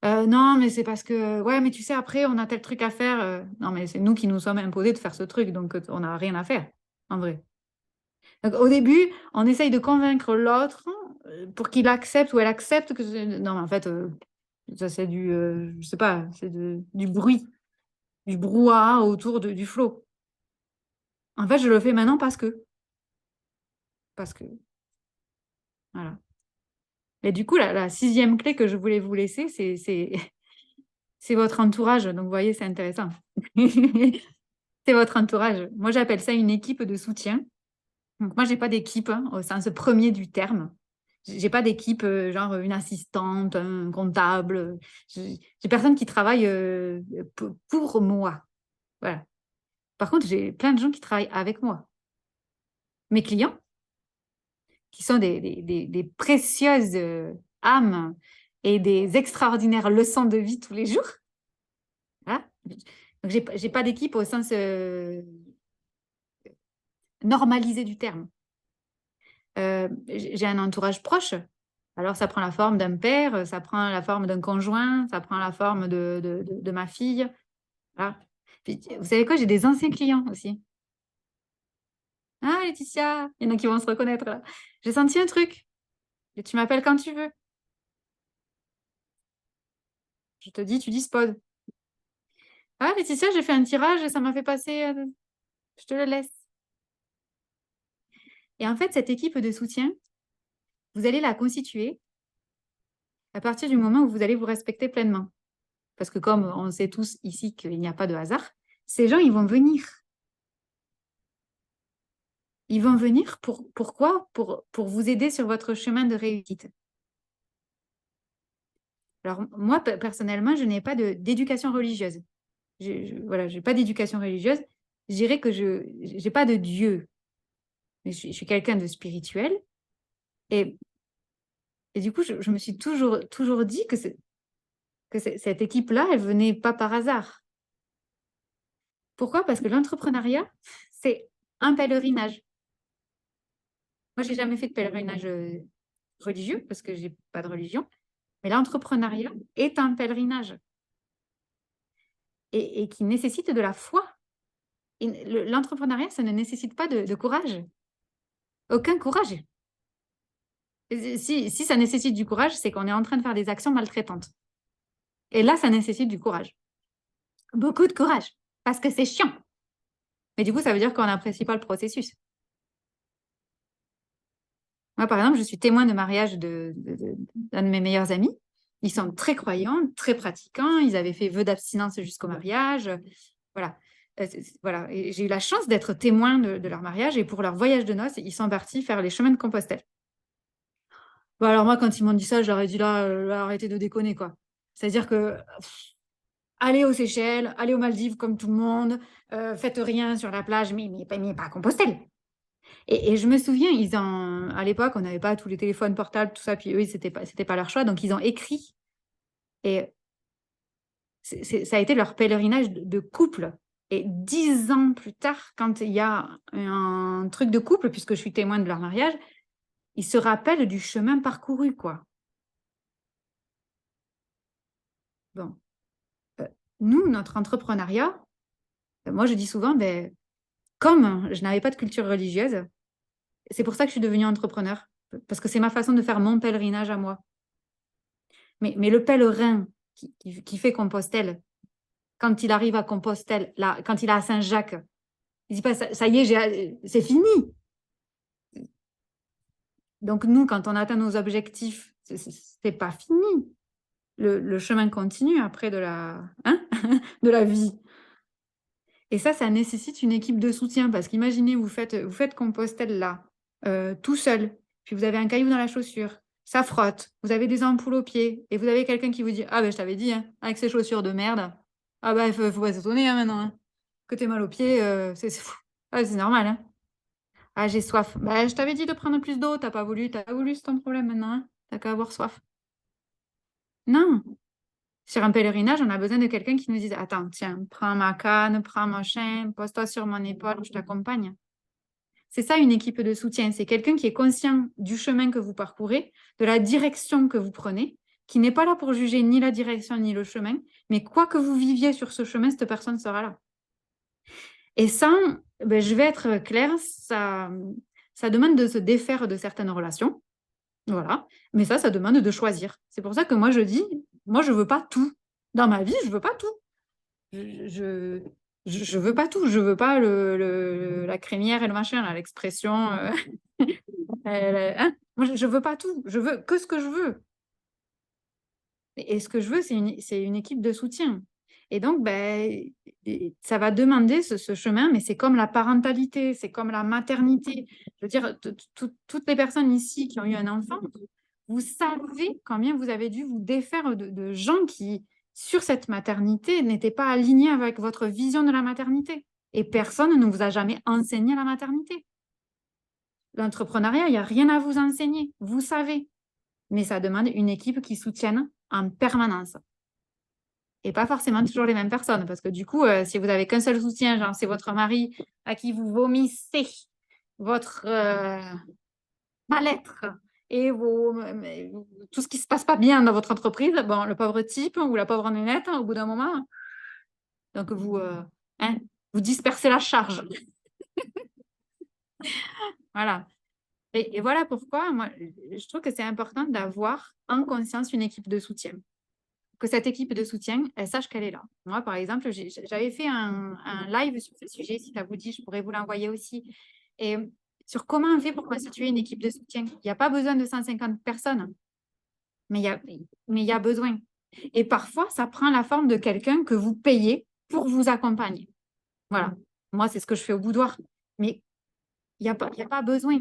Non, mais c'est parce que, ouais, mais tu sais, après, on a tel truc à faire. Non, mais c'est nous qui nous sommes imposés de faire ce truc, donc on n'a rien à faire, en vrai. Donc, au début, on essaye de convaincre l'autre pour qu'il accepte ou elle accepte que... Non, mais en fait, ça, c'est je sais pas, c'est du bruit, du brouhaha autour du flot. En fait, je le fais maintenant parce que, voilà. Et du coup, la sixième clé que je voulais vous laisser, c'est votre entourage. Donc, vous voyez, c'est intéressant. C'est votre entourage. Moi, j'appelle ça une équipe de soutien. Donc, moi, j'ai pas d'équipe au sens premier du terme. J'ai pas d'équipe, genre une assistante, un comptable. J'ai personne qui travaille pour moi. Voilà. Par contre, j'ai plein de gens qui travaillent avec moi. Mes clients, qui sont des précieuses âmes et des extraordinaires leçons de vie tous les jours. Voilà. Donc, j'ai pas d'équipe au sens normalisé du terme. J'ai un entourage proche. Alors, ça prend la forme d'un père, ça prend la forme d'un conjoint, ça prend la forme de ma fille. Voilà. Puis, vous savez quoi, j'ai des anciens clients aussi. Ah, Laetitia, il y en a qui vont se reconnaître là. J'ai senti un truc. Et tu m'appelles quand tu veux. Je te dis, tu disposes. Ah, Laetitia, j'ai fait un tirage et ça m'a fait passer. Je te le laisse. Et en fait, cette équipe de soutien, vous allez la constituer à partir du moment où vous allez vous respecter pleinement. Parce que comme on sait tous ici qu'il n'y a pas de hasard, ces gens, ils vont venir. Ils vont venir pourquoi? Pour vous aider sur votre chemin de réussite. Alors, moi, personnellement, je n'ai pas d'éducation religieuse. Voilà, je n'ai pas d'éducation religieuse. Je dirais que je n'ai pas de Dieu. Mais je suis quelqu'un de spirituel. Et, et du coup, je me suis toujours dit que cette équipe-là, elle venait pas par hasard. Pourquoi? Parce que l'entrepreneuriat, c'est un pèlerinage. Moi, j'ai jamais fait de pèlerinage religieux parce que j'ai pas de religion. Mais l'entrepreneuriat est un pèlerinage et qui nécessite de la foi. L'entrepreneuriat, ça ne nécessite pas de courage. Aucun courage. Si ça nécessite du courage, c'est qu'on est en train de faire des actions maltraitantes. Et là, ça nécessite du courage. Beaucoup de courage. Parce que c'est chiant. Mais du coup, ça veut dire qu'on n'apprécie pas le processus. Moi, par exemple, je suis témoin de mariage d'un de mes meilleurs amis. Ils sont très croyants, très pratiquants. Ils avaient fait vœu d'abstinence jusqu'au mariage. Voilà. Voilà. Et j'ai eu la chance d'être témoin de leur mariage. Et pour leur voyage de noces, ils sont partis faire les chemins de Compostelle. Bon, alors moi, quand ils m'ont dit ça, je leur ai dit là, arrêtez de déconner, quoi. C'est-à-dire que allez aux Seychelles, allez aux Maldives comme tout le monde, faites rien sur la plage, mais pas à Compostelle. Et je me souviens, à l'époque, on n'avait pas tous les téléphones portables, tout ça, puis eux, c'était pas leur choix, donc ils ont écrit. Et ça a été leur pèlerinage de couple. Et 10 ans plus tard, quand il y a un truc de couple, puisque je suis témoin de leur mariage, ils se rappellent du chemin parcouru, quoi. Bon. Nous, notre entrepreneuriat, moi, je dis souvent, ben, comme je n'avais pas de culture religieuse, c'est pour ça que je suis devenue entrepreneur, parce que c'est ma façon de faire mon pèlerinage à moi. Mais le pèlerin qui fait Compostelle, quand il arrive à Compostelle, là, quand il est à Saint-Jacques, il dit pas ça y est, c'est fini. Donc nous, quand on atteint nos objectifs, c'est pas fini. Le chemin continue après de la vie. Et ça nécessite une équipe de soutien parce qu'imaginez, vous faites Compostelle là, tout seul, puis vous avez un caillou dans la chaussure, ça frotte, vous avez des ampoules aux pieds et vous avez quelqu'un qui vous dit ah ben je t'avais dit, hein, avec ces chaussures de merde, ah ben faut pas s'étonner hein, maintenant, hein. Que t'aies mal aux pieds, c'est normal. Hein. Ah j'ai soif. Bah, je t'avais dit de prendre plus d'eau, t'as pas voulu, c'est ton problème maintenant, hein. T'as qu'à avoir soif. Non, Sur un pèlerinage, on a besoin de quelqu'un qui nous dise, attends, tiens, prends ma canne, prends mon chien, pose-toi sur mon épaule, je t'accompagne. C'est ça une équipe de soutien, c'est quelqu'un qui est conscient du chemin que vous parcourez, de la direction que vous prenez, qui n'est pas là pour juger ni la direction ni le chemin, mais quoi que vous viviez sur ce chemin, cette personne sera là. Et ça, ben, je vais être claire, ça demande de se défaire de certaines relations, voilà, mais ça demande de choisir. C'est pour ça que moi je dis, moi je veux pas tout. Dans ma vie, je veux pas tout. Je veux pas tout. Je veux pas la crémière et le machin, là, l'expression. Hein. Moi, je veux pas tout. Je veux que ce que je veux. Et ce que je veux, c'est une équipe de soutien. Et donc, ben, ça va demander ce chemin, mais c'est comme la parentalité, c'est comme la maternité. Je veux dire, toutes les personnes ici qui ont eu un enfant, vous savez combien vous avez dû vous défaire de gens qui, sur cette maternité, n'étaient pas alignés avec votre vision de la maternité. Et personne ne vous a jamais enseigné la maternité. L'entrepreneuriat, il n'y a rien à vous enseigner. Vous savez. Mais ça demande une équipe qui soutienne en permanence. Et pas forcément toujours les mêmes personnes. Parce que du coup, si vous n'avez qu'un seul soutien, genre c'est votre mari à qui vous vomissez votre mal-être et tout ce qui ne se passe pas bien dans votre entreprise, bon, le pauvre type ou la pauvre nénette, au bout d'un moment, donc vous dispersez la charge. Voilà. Et voilà pourquoi moi, je trouve que c'est important d'avoir en conscience une équipe de soutien. Que cette équipe de soutien, elle sache qu'elle est là. Moi, par exemple, j'avais fait un live sur ce sujet. Si ça vous dit, je pourrais vous l'envoyer aussi. Et sur comment on fait pour constituer une équipe de soutien. Il n'y a pas besoin de 150 personnes, mais il y a besoin. Et parfois, ça prend la forme de quelqu'un que vous payez pour vous accompagner. Voilà. Moi, c'est ce que je fais au boudoir. Mais il n'y a pas besoin.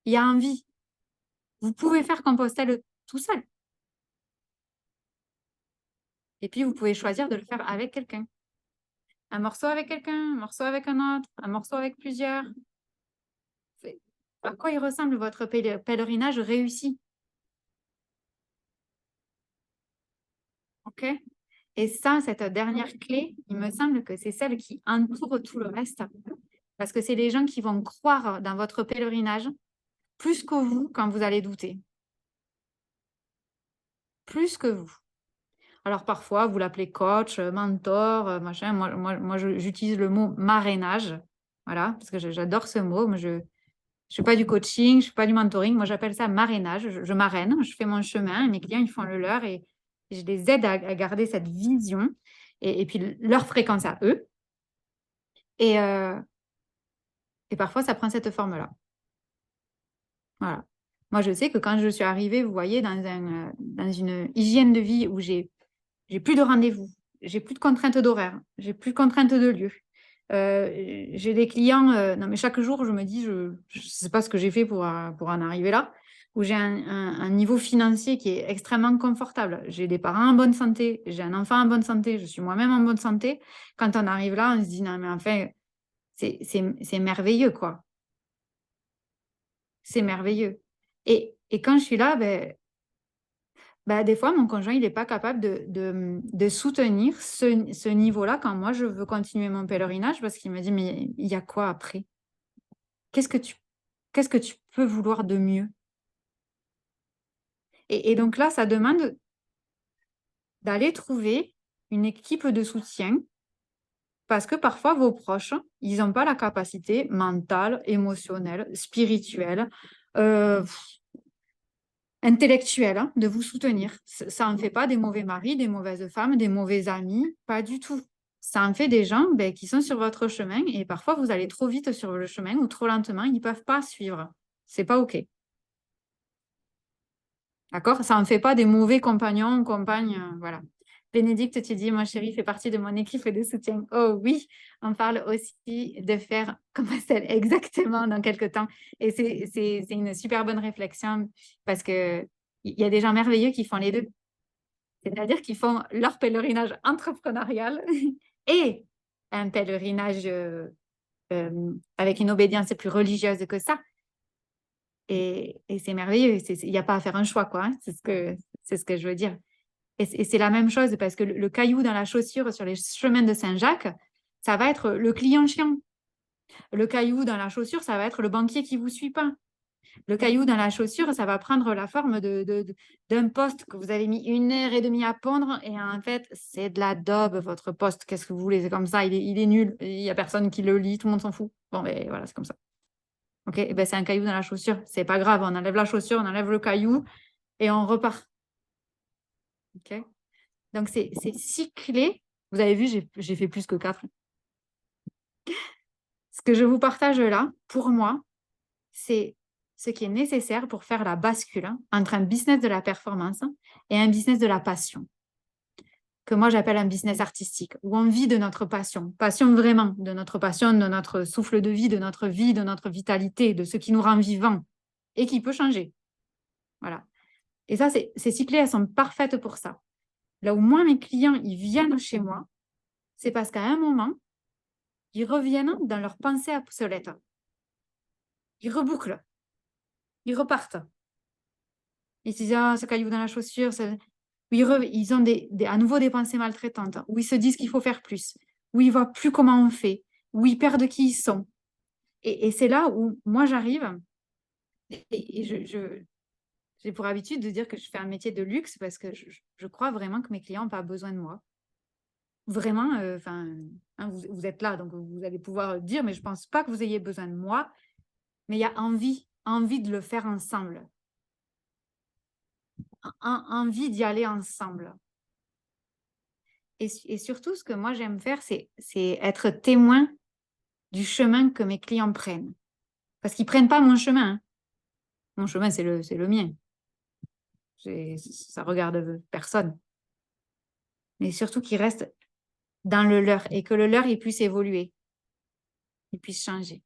Il y a envie. Vous pouvez faire Compostelle tout seul. Et puis, vous pouvez choisir de le faire avec quelqu'un. Un morceau avec quelqu'un, un morceau avec un autre, un morceau avec plusieurs. À quoi il ressemble votre pèlerinage réussi? OK? Et ça, cette dernière clé, il me semble que c'est celle qui entoure tout le reste. Parce que c'est les gens qui vont croire dans votre pèlerinage plus que vous quand vous allez douter. Plus que vous. Alors parfois, vous l'appelez coach, mentor, machin. Moi j'utilise le mot marrainage. Voilà, parce que j'adore ce mot. Moi, je ne fais pas du coaching, je ne fais pas du mentoring. Moi, j'appelle ça marrainage. Je marraine, je fais mon chemin et mes clients, ils font le leur et je les aide à garder cette vision et puis leur fréquence à eux. Et parfois, ça prend cette forme-là. Voilà. Moi, je sais que quand je suis arrivée, vous voyez, dans une hygiène de vie où j'ai plus de rendez-vous, j'ai plus de contraintes d'horaire, j'ai plus de contraintes de lieu. J'ai des clients, non mais chaque jour, je me dis, je ne sais pas ce que j'ai fait pour en arriver là, où j'ai un niveau financier qui est extrêmement confortable. J'ai des parents en bonne santé, j'ai un enfant en bonne santé, je suis moi-même en bonne santé. Quand on arrive là, on se dit, non mais enfin, c'est merveilleux, quoi. C'est merveilleux. Et quand je suis là, des fois, mon conjoint, il n'est pas capable de soutenir ce niveau-là quand moi, je veux continuer mon pèlerinage parce qu'il me dit, mais il y a quoi après? Qu'est-ce que tu peux vouloir de mieux? Et donc là, ça demande d'aller trouver une équipe de soutien parce que parfois, vos proches, ils n'ont pas la capacité mentale, émotionnelle, spirituelle, intellectuelle de vous soutenir. Ça n'en fait pas des mauvais maris, des mauvaises femmes, des mauvais amis, pas du tout. Ça en fait des gens qui sont sur votre chemin et parfois vous allez trop vite sur le chemin ou trop lentement, ils ne peuvent pas suivre. C'est pas OK. D'accord? Ça n'en fait pas des mauvais compagnons, compagnes, voilà. Bénédicte, tu dis, ma chérie fait partie de mon équipe de soutien. Oh oui, on parle aussi de faire comme celle exactement dans quelques temps. Et c'est une super bonne réflexion parce qu'il y a des gens merveilleux qui font les deux. C'est-à-dire qu'ils font leur pèlerinage entrepreneurial et un pèlerinage avec une obédience plus religieuse que ça. Et c'est merveilleux. Il n'y a pas à faire un choix, quoi. Hein. C'est ce que je veux dire. Et c'est la même chose parce que le caillou dans la chaussure sur les chemins de Saint-Jacques, ça va être le client chiant. Le caillou dans la chaussure, ça va être le banquier qui ne vous suit pas. Le caillou dans la chaussure, ça va prendre la forme d'un poste que vous avez mis 1h30 à pondre et en fait, c'est de la daube, votre poste. Qu'est-ce que vous voulez? C'est comme ça, il est nul. Il n'y a personne qui le lit, tout le monde s'en fout. Bon, ben voilà, c'est comme ça. Ok, et ben, c'est un caillou dans la chaussure. C'est pas grave, on enlève la chaussure, on enlève le caillou et on repart. Ok, donc, c'est 6 clés. Vous avez vu, j'ai fait plus que 4. Ce que je vous partage là, pour moi, c'est ce qui est nécessaire pour faire la bascule entre un business de la performance et un business de la passion, que moi j'appelle un business artistique, où on vit de notre passion, passion vraiment, de notre passion, de notre souffle de vie, de notre vitalité, de ce qui nous rend vivants et qui peut changer. Voilà. Et ça, ces 6 clés, elles sont parfaites pour ça. Là où moi, mes clients, ils viennent chez moi, c'est parce qu'à un moment, ils reviennent dans leur pensée obsolète. Ils rebouclent. Ils repartent. Ils se disent, ah, ce caillou dans la chaussure. Ils ont à nouveau des pensées maltraitantes, où ils se disent qu'il faut faire plus, où ils ne voient plus comment on fait, où ils perdent qui ils sont. Et c'est là où moi, j'arrive et j'ai pour habitude de dire que je fais un métier de luxe parce que je crois vraiment que mes clients n'ont pas besoin de moi. Vraiment, vous êtes là, donc vous allez pouvoir dire, mais je ne pense pas que vous ayez besoin de moi. Mais il y a envie de le faire ensemble. Envie d'y aller ensemble. Et surtout, ce que moi j'aime faire, c'est être témoin du chemin que mes clients prennent. Parce qu'ils ne prennent pas mon chemin. Hein. Mon chemin, c'est le mien. Ça ne regarde personne. Mais surtout qu'ils restent dans le leur et que le leur, il puisse évoluer. Il puisse changer.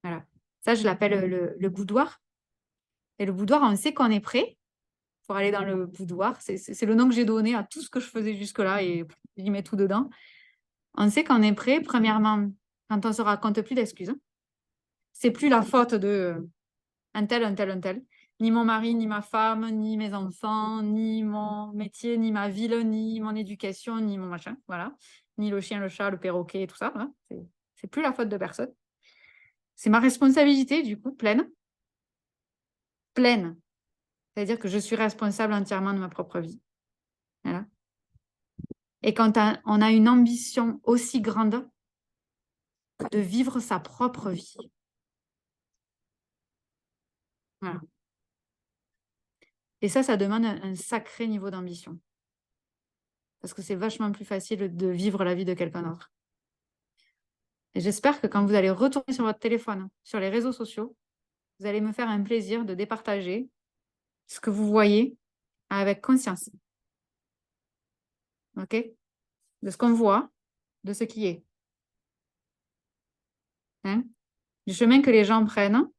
Voilà. Ça, je l'appelle le boudoir. Et le boudoir, on sait qu'on est prêt pour aller dans le boudoir. C'est le nom que j'ai donné à tout ce que je faisais jusque-là et j'y mets tout dedans. On sait qu'on est prêt, premièrement, quand on ne se raconte plus d'excuses. C'est plus la faute de un tel. Ni mon mari, ni ma femme, ni mes enfants, ni mon métier, ni ma ville, ni mon éducation, ni mon machin. Voilà. Ni le chien, le chat, le perroquet, tout ça. Voilà. C'est plus la faute de personne. C'est ma responsabilité, du coup, pleine. Pleine. C'est-à-dire que je suis responsable entièrement de ma propre vie. Voilà. Et quand on a une ambition aussi grande de vivre sa propre vie. Voilà. Et ça demande un sacré niveau d'ambition. Parce que c'est vachement plus facile de vivre la vie de quelqu'un d'autre. Et j'espère que quand vous allez retourner sur votre téléphone, sur les réseaux sociaux, vous allez me faire un plaisir de départager ce que vous voyez avec conscience. OK? De ce qu'on voit, de ce qui est. Hein? Du chemin que les gens prennent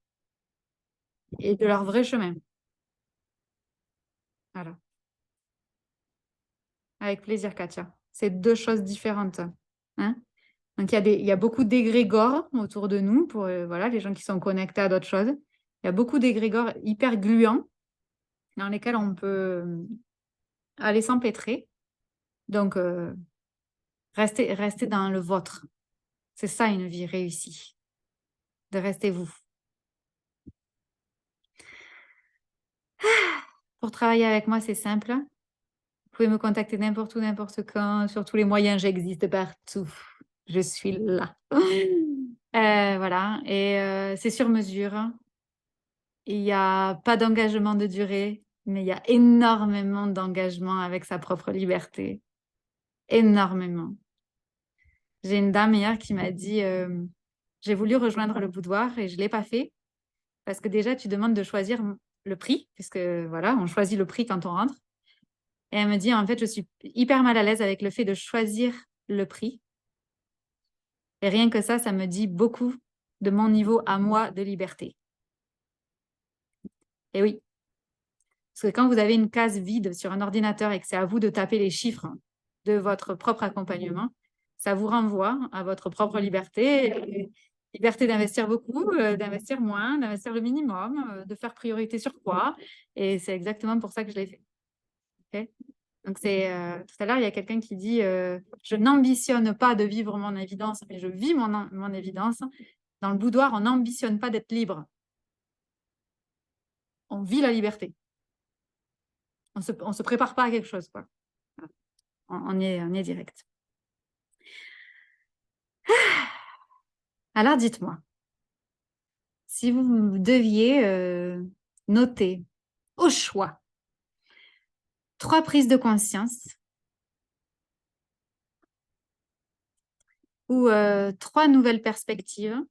et de leur vrai chemin. Voilà. Avec plaisir, Katia. C'est 2 choses différentes. Hein? Donc, il y a beaucoup d'égrégores autour de nous, pour voilà, les gens qui sont connectés à d'autres choses. Il y a beaucoup d'égrégores hyper gluants dans lesquels on peut aller s'empêtrer. Donc, restez dans le vôtre. C'est ça, une vie réussie. De rester vous. Pour travailler avec moi, c'est simple. Vous pouvez me contacter n'importe où, n'importe quand. Sur tous les moyens, j'existe partout. Je suis là. Voilà. Et c'est sur mesure. Il n'y a pas d'engagement de durée, mais il y a énormément d'engagement avec sa propre liberté. Énormément. J'ai une dame hier qui m'a dit j'ai voulu rejoindre le boudoir et je ne l'ai pas fait parce que déjà, tu demandes de choisir le prix, puisque voilà, on choisit le prix quand on rentre. Et elle me dit, en fait, je suis hyper mal à l'aise avec le fait de choisir le prix. Et rien que ça me dit beaucoup de mon niveau à moi de liberté. Et oui. Parce que quand vous avez une case vide sur un ordinateur et que c'est à vous de taper les chiffres de votre propre accompagnement, ça vous renvoie à votre propre liberté. Liberté d'investir beaucoup, d'investir moins, d'investir le minimum, de faire priorité sur quoi. Et c'est exactement pour ça que je l'ai fait. Okay? Donc, tout à l'heure, il y a quelqu'un qui dit je n'ambitionne pas de vivre mon évidence, mais je vis mon évidence. Dans le boudoir, on n'ambitionne pas d'être libre. On vit la liberté. On se prépare pas à quelque chose, quoi. On est direct. Alors, dites-moi, si vous deviez noter au choix 3 prises de conscience ou 3 nouvelles perspectives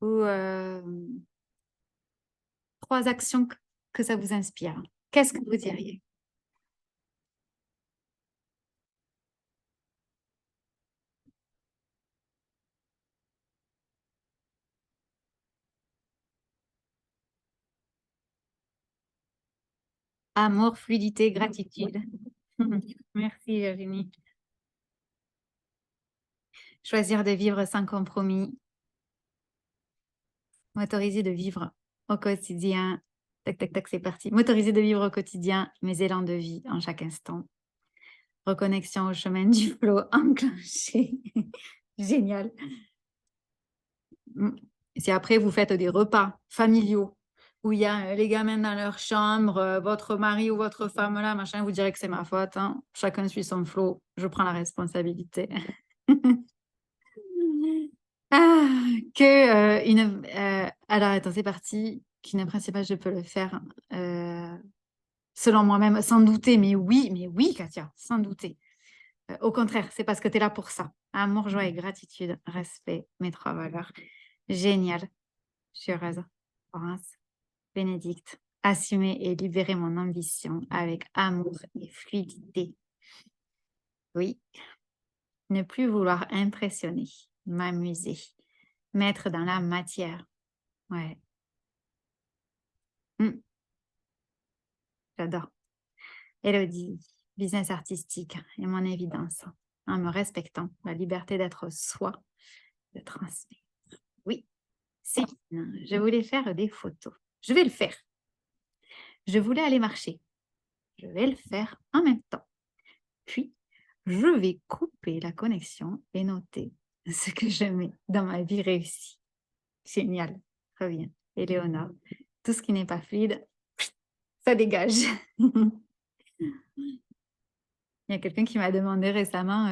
ou 3 actions que ça vous inspire, qu'est-ce que vous diriez? Amour, fluidité, gratitude. Merci Virginie. Choisir de vivre sans compromis. M'autoriser de vivre au quotidien. Tac, tac, tac, c'est parti. M'autoriser de vivre au quotidien mes élans de vie en chaque instant. Reconnexion au chemin du flow enclenché. Génial. Si après vous faites des repas familiaux où il y a les gamins dans leur chambre, votre mari ou votre femme là, machin, vous direz que c'est ma faute. Hein. Chacun suit son flow. Je prends la responsabilité. Alors, attends, c'est parti. Qu'une principale, je peux le faire selon moi-même, sans douter. Mais oui, Katia, sans douter. Au contraire, c'est parce que tu es là pour ça. Amour, joie et gratitude, respect, mes 3 valeurs. Génial. Je suis heureuse. Florence, Bénédicte, assumer et libérer mon ambition avec amour et fluidité. Oui. Ne plus vouloir impressionner, m'amuser, mettre dans la matière. Ouais. J'adore. Élodie, business artistique et mon évidence, en me respectant, la liberté d'être soi, de transmettre. Oui, Céline, je voulais faire des photos. Je vais le faire. Je voulais aller marcher. Je vais le faire en même temps. Puis, je vais couper la connexion et noter ce que je mets dans ma vie réussie. Génial. Très bien. Éléonore, tout ce qui n'est pas fluide, ça dégage. Il y a quelqu'un qui m'a demandé récemment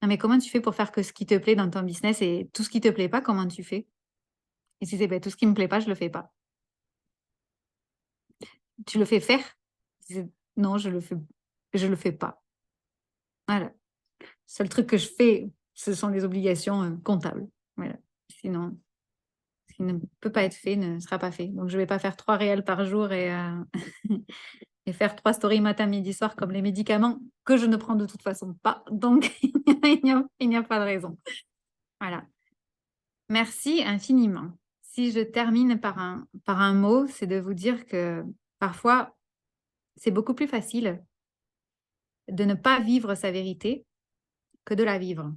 non, mais comment tu fais pour faire que ce qui te plaît dans ton business et tout ce qui te plaît pas, comment tu fais? Et si c'est tout ce qui me plaît pas, je le fais pas. Tu le fais faire? Non, je le fais pas. Voilà. Le seul truc que je fais, ce sont des obligations comptables. Voilà. Sinon, ce qui ne peut pas être fait ne sera pas fait. Donc, je vais pas faire 3 réels par jour et faire 3 stories matin, midi, soir comme les médicaments que je ne prends de toute façon pas. Donc, il n'y a pas de raison. Voilà. Merci infiniment. Si je termine par un mot, c'est de vous dire que parfois, c'est beaucoup plus facile de ne pas vivre sa vérité que de la vivre.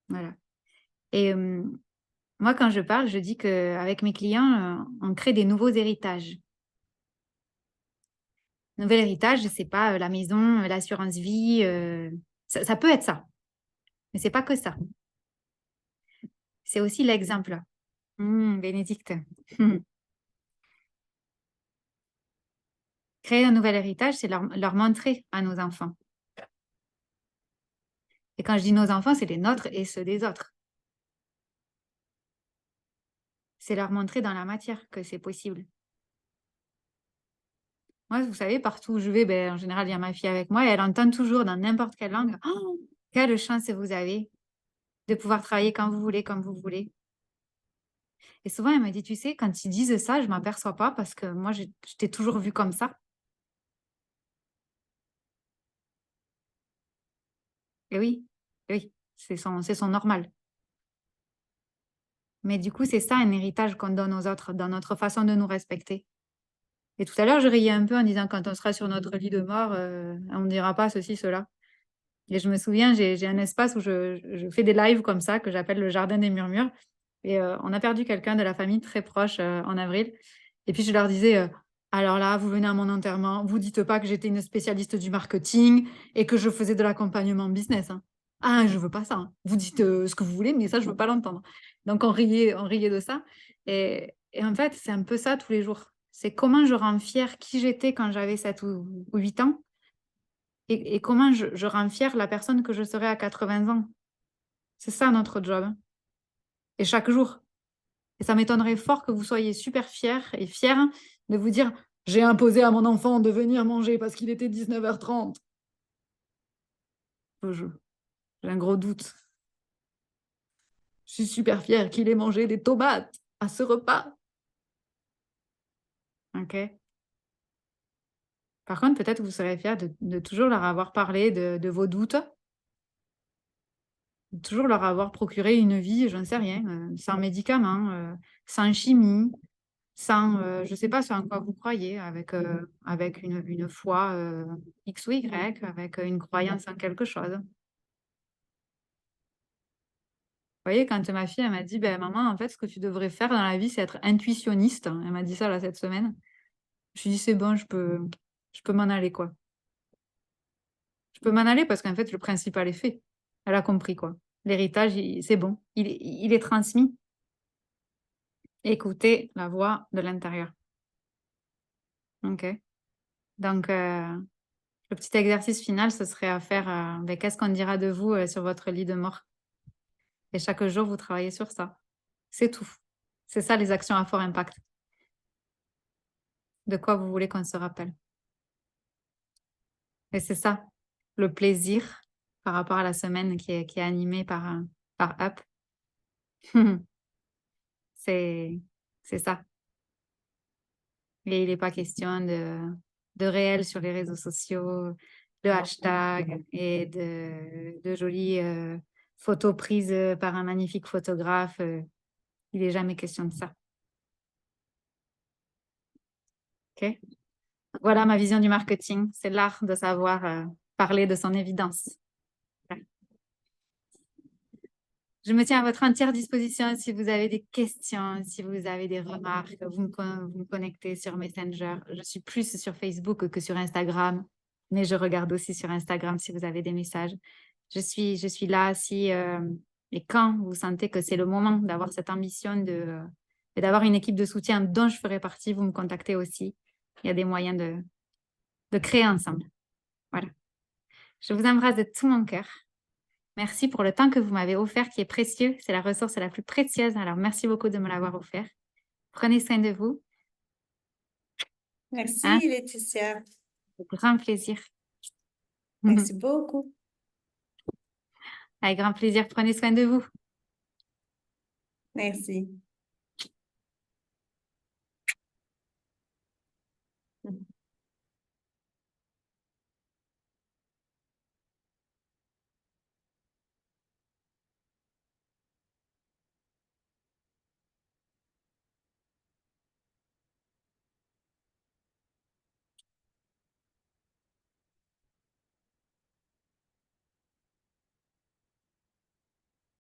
Voilà. Et moi, quand je parle, je dis qu'avec mes clients, on crée des nouveaux héritages. Nouvel héritage, c'est pas la maison, l'assurance vie, ça peut être ça, mais c'est pas que ça. C'est aussi l'exemple. Bénédicte. Créer un nouvel héritage, c'est leur montrer à nos enfants. Et quand je dis nos enfants, c'est les nôtres et ceux des autres. C'est leur montrer dans la matière que c'est possible. Moi, vous savez, partout où je vais, en général, il y a ma fille avec moi et elle entend toujours dans n'importe quelle langue « Oh, quelle chance vous avez de pouvoir travailler quand vous voulez, comme vous voulez. » Et souvent, elle me dit « Tu sais, quand ils disent ça, je ne m'aperçois pas parce que moi, je t'ai toujours vu comme ça. » Et oui, c'est son normal. Mais du coup, c'est ça un héritage qu'on donne aux autres dans notre façon de nous respecter. Et tout à l'heure, je riais un peu en disant quand on sera sur notre lit de mort, on ne dira pas ceci, cela. Et je me souviens, j'ai un espace où je fais des lives comme ça, que j'appelle le jardin des murmures. Et on a perdu quelqu'un de la famille très proche en avril. Et puis je leur disais, alors là, vous venez à mon enterrement, vous dites pas que j'étais une spécialiste du marketing et que je faisais de l'accompagnement business, hein. Ah, je veux pas ça, hein. Vous dites ce que vous voulez, mais ça, je veux pas l'entendre. Donc on riait de ça. Et en fait, c'est un peu ça tous les jours. C'est comment je rends fière qui j'étais quand j'avais 7 ou 8 ans et comment je rends fière la personne que je serai à 80 ans. C'est ça notre job, hein. Et chaque jour. Et ça m'étonnerait fort que vous soyez super fiers et fiers de vous dire j'ai imposé à mon enfant de venir manger parce qu'il était 19h30. J'ai un gros doute. Je suis super fière qu'il ait mangé des tomates à ce repas. Ok. Par contre, peut-être vous serez fiers de toujours leur avoir parlé de vos doutes, de toujours leur avoir procuré une vie, je ne sais rien, sans médicaments, sans chimie, sans, je ne sais pas sur quoi vous croyez, avec une foi X ou Y, avec une croyance en quelque chose. Vous voyez, quand ma fille, elle m'a dit, ben, maman, en fait, ce que tu devrais faire dans la vie, c'est être intuitionniste. Elle m'a dit ça là, cette semaine. Je lui ai dit, c'est bon, je peux m'en aller, quoi. Je peux m'en aller parce qu'en fait, le principal est fait. Elle a compris, quoi. L'héritage, c'est bon. Il est transmis. Écoutez la voix de l'intérieur. OK. Donc, le petit exercice final, ce serait à faire, ben, qu'est-ce qu'on dira de vous sur votre lit de mort? Et chaque jour, vous travaillez sur ça. C'est tout. C'est ça les actions à fort impact. De quoi vous voulez qu'on se rappelle. Et c'est ça, le plaisir par rapport à la semaine qui est animée par Up. C'est ça. Et il n'est pas question de réel sur les réseaux sociaux, de hashtag et de jolies photos prises par un magnifique photographe. Il n'est jamais question de ça. OK? Voilà ma vision du marketing. C'est l'art de savoir parler de son évidence. Voilà. Je me tiens à votre entière disposition si vous avez des questions, si vous avez des remarques, vous me connectez sur Messenger. Je suis plus sur Facebook que sur Instagram, mais je regarde aussi sur Instagram si vous avez des messages. Je suis là si et quand vous sentez que c'est le moment d'avoir cette ambition et d'avoir une équipe de soutien dont je ferai partie, vous me contactez aussi. Il y a des moyens de créer ensemble. Voilà. Je vous embrasse de tout mon cœur. Merci pour le temps que vous m'avez offert, qui est précieux. C'est la ressource la plus précieuse. Alors, merci beaucoup de me l'avoir offert. Prenez soin de vous. Merci, Hein? Laetitia. Avec grand plaisir. Merci beaucoup. Avec grand plaisir. Prenez soin de vous. Merci.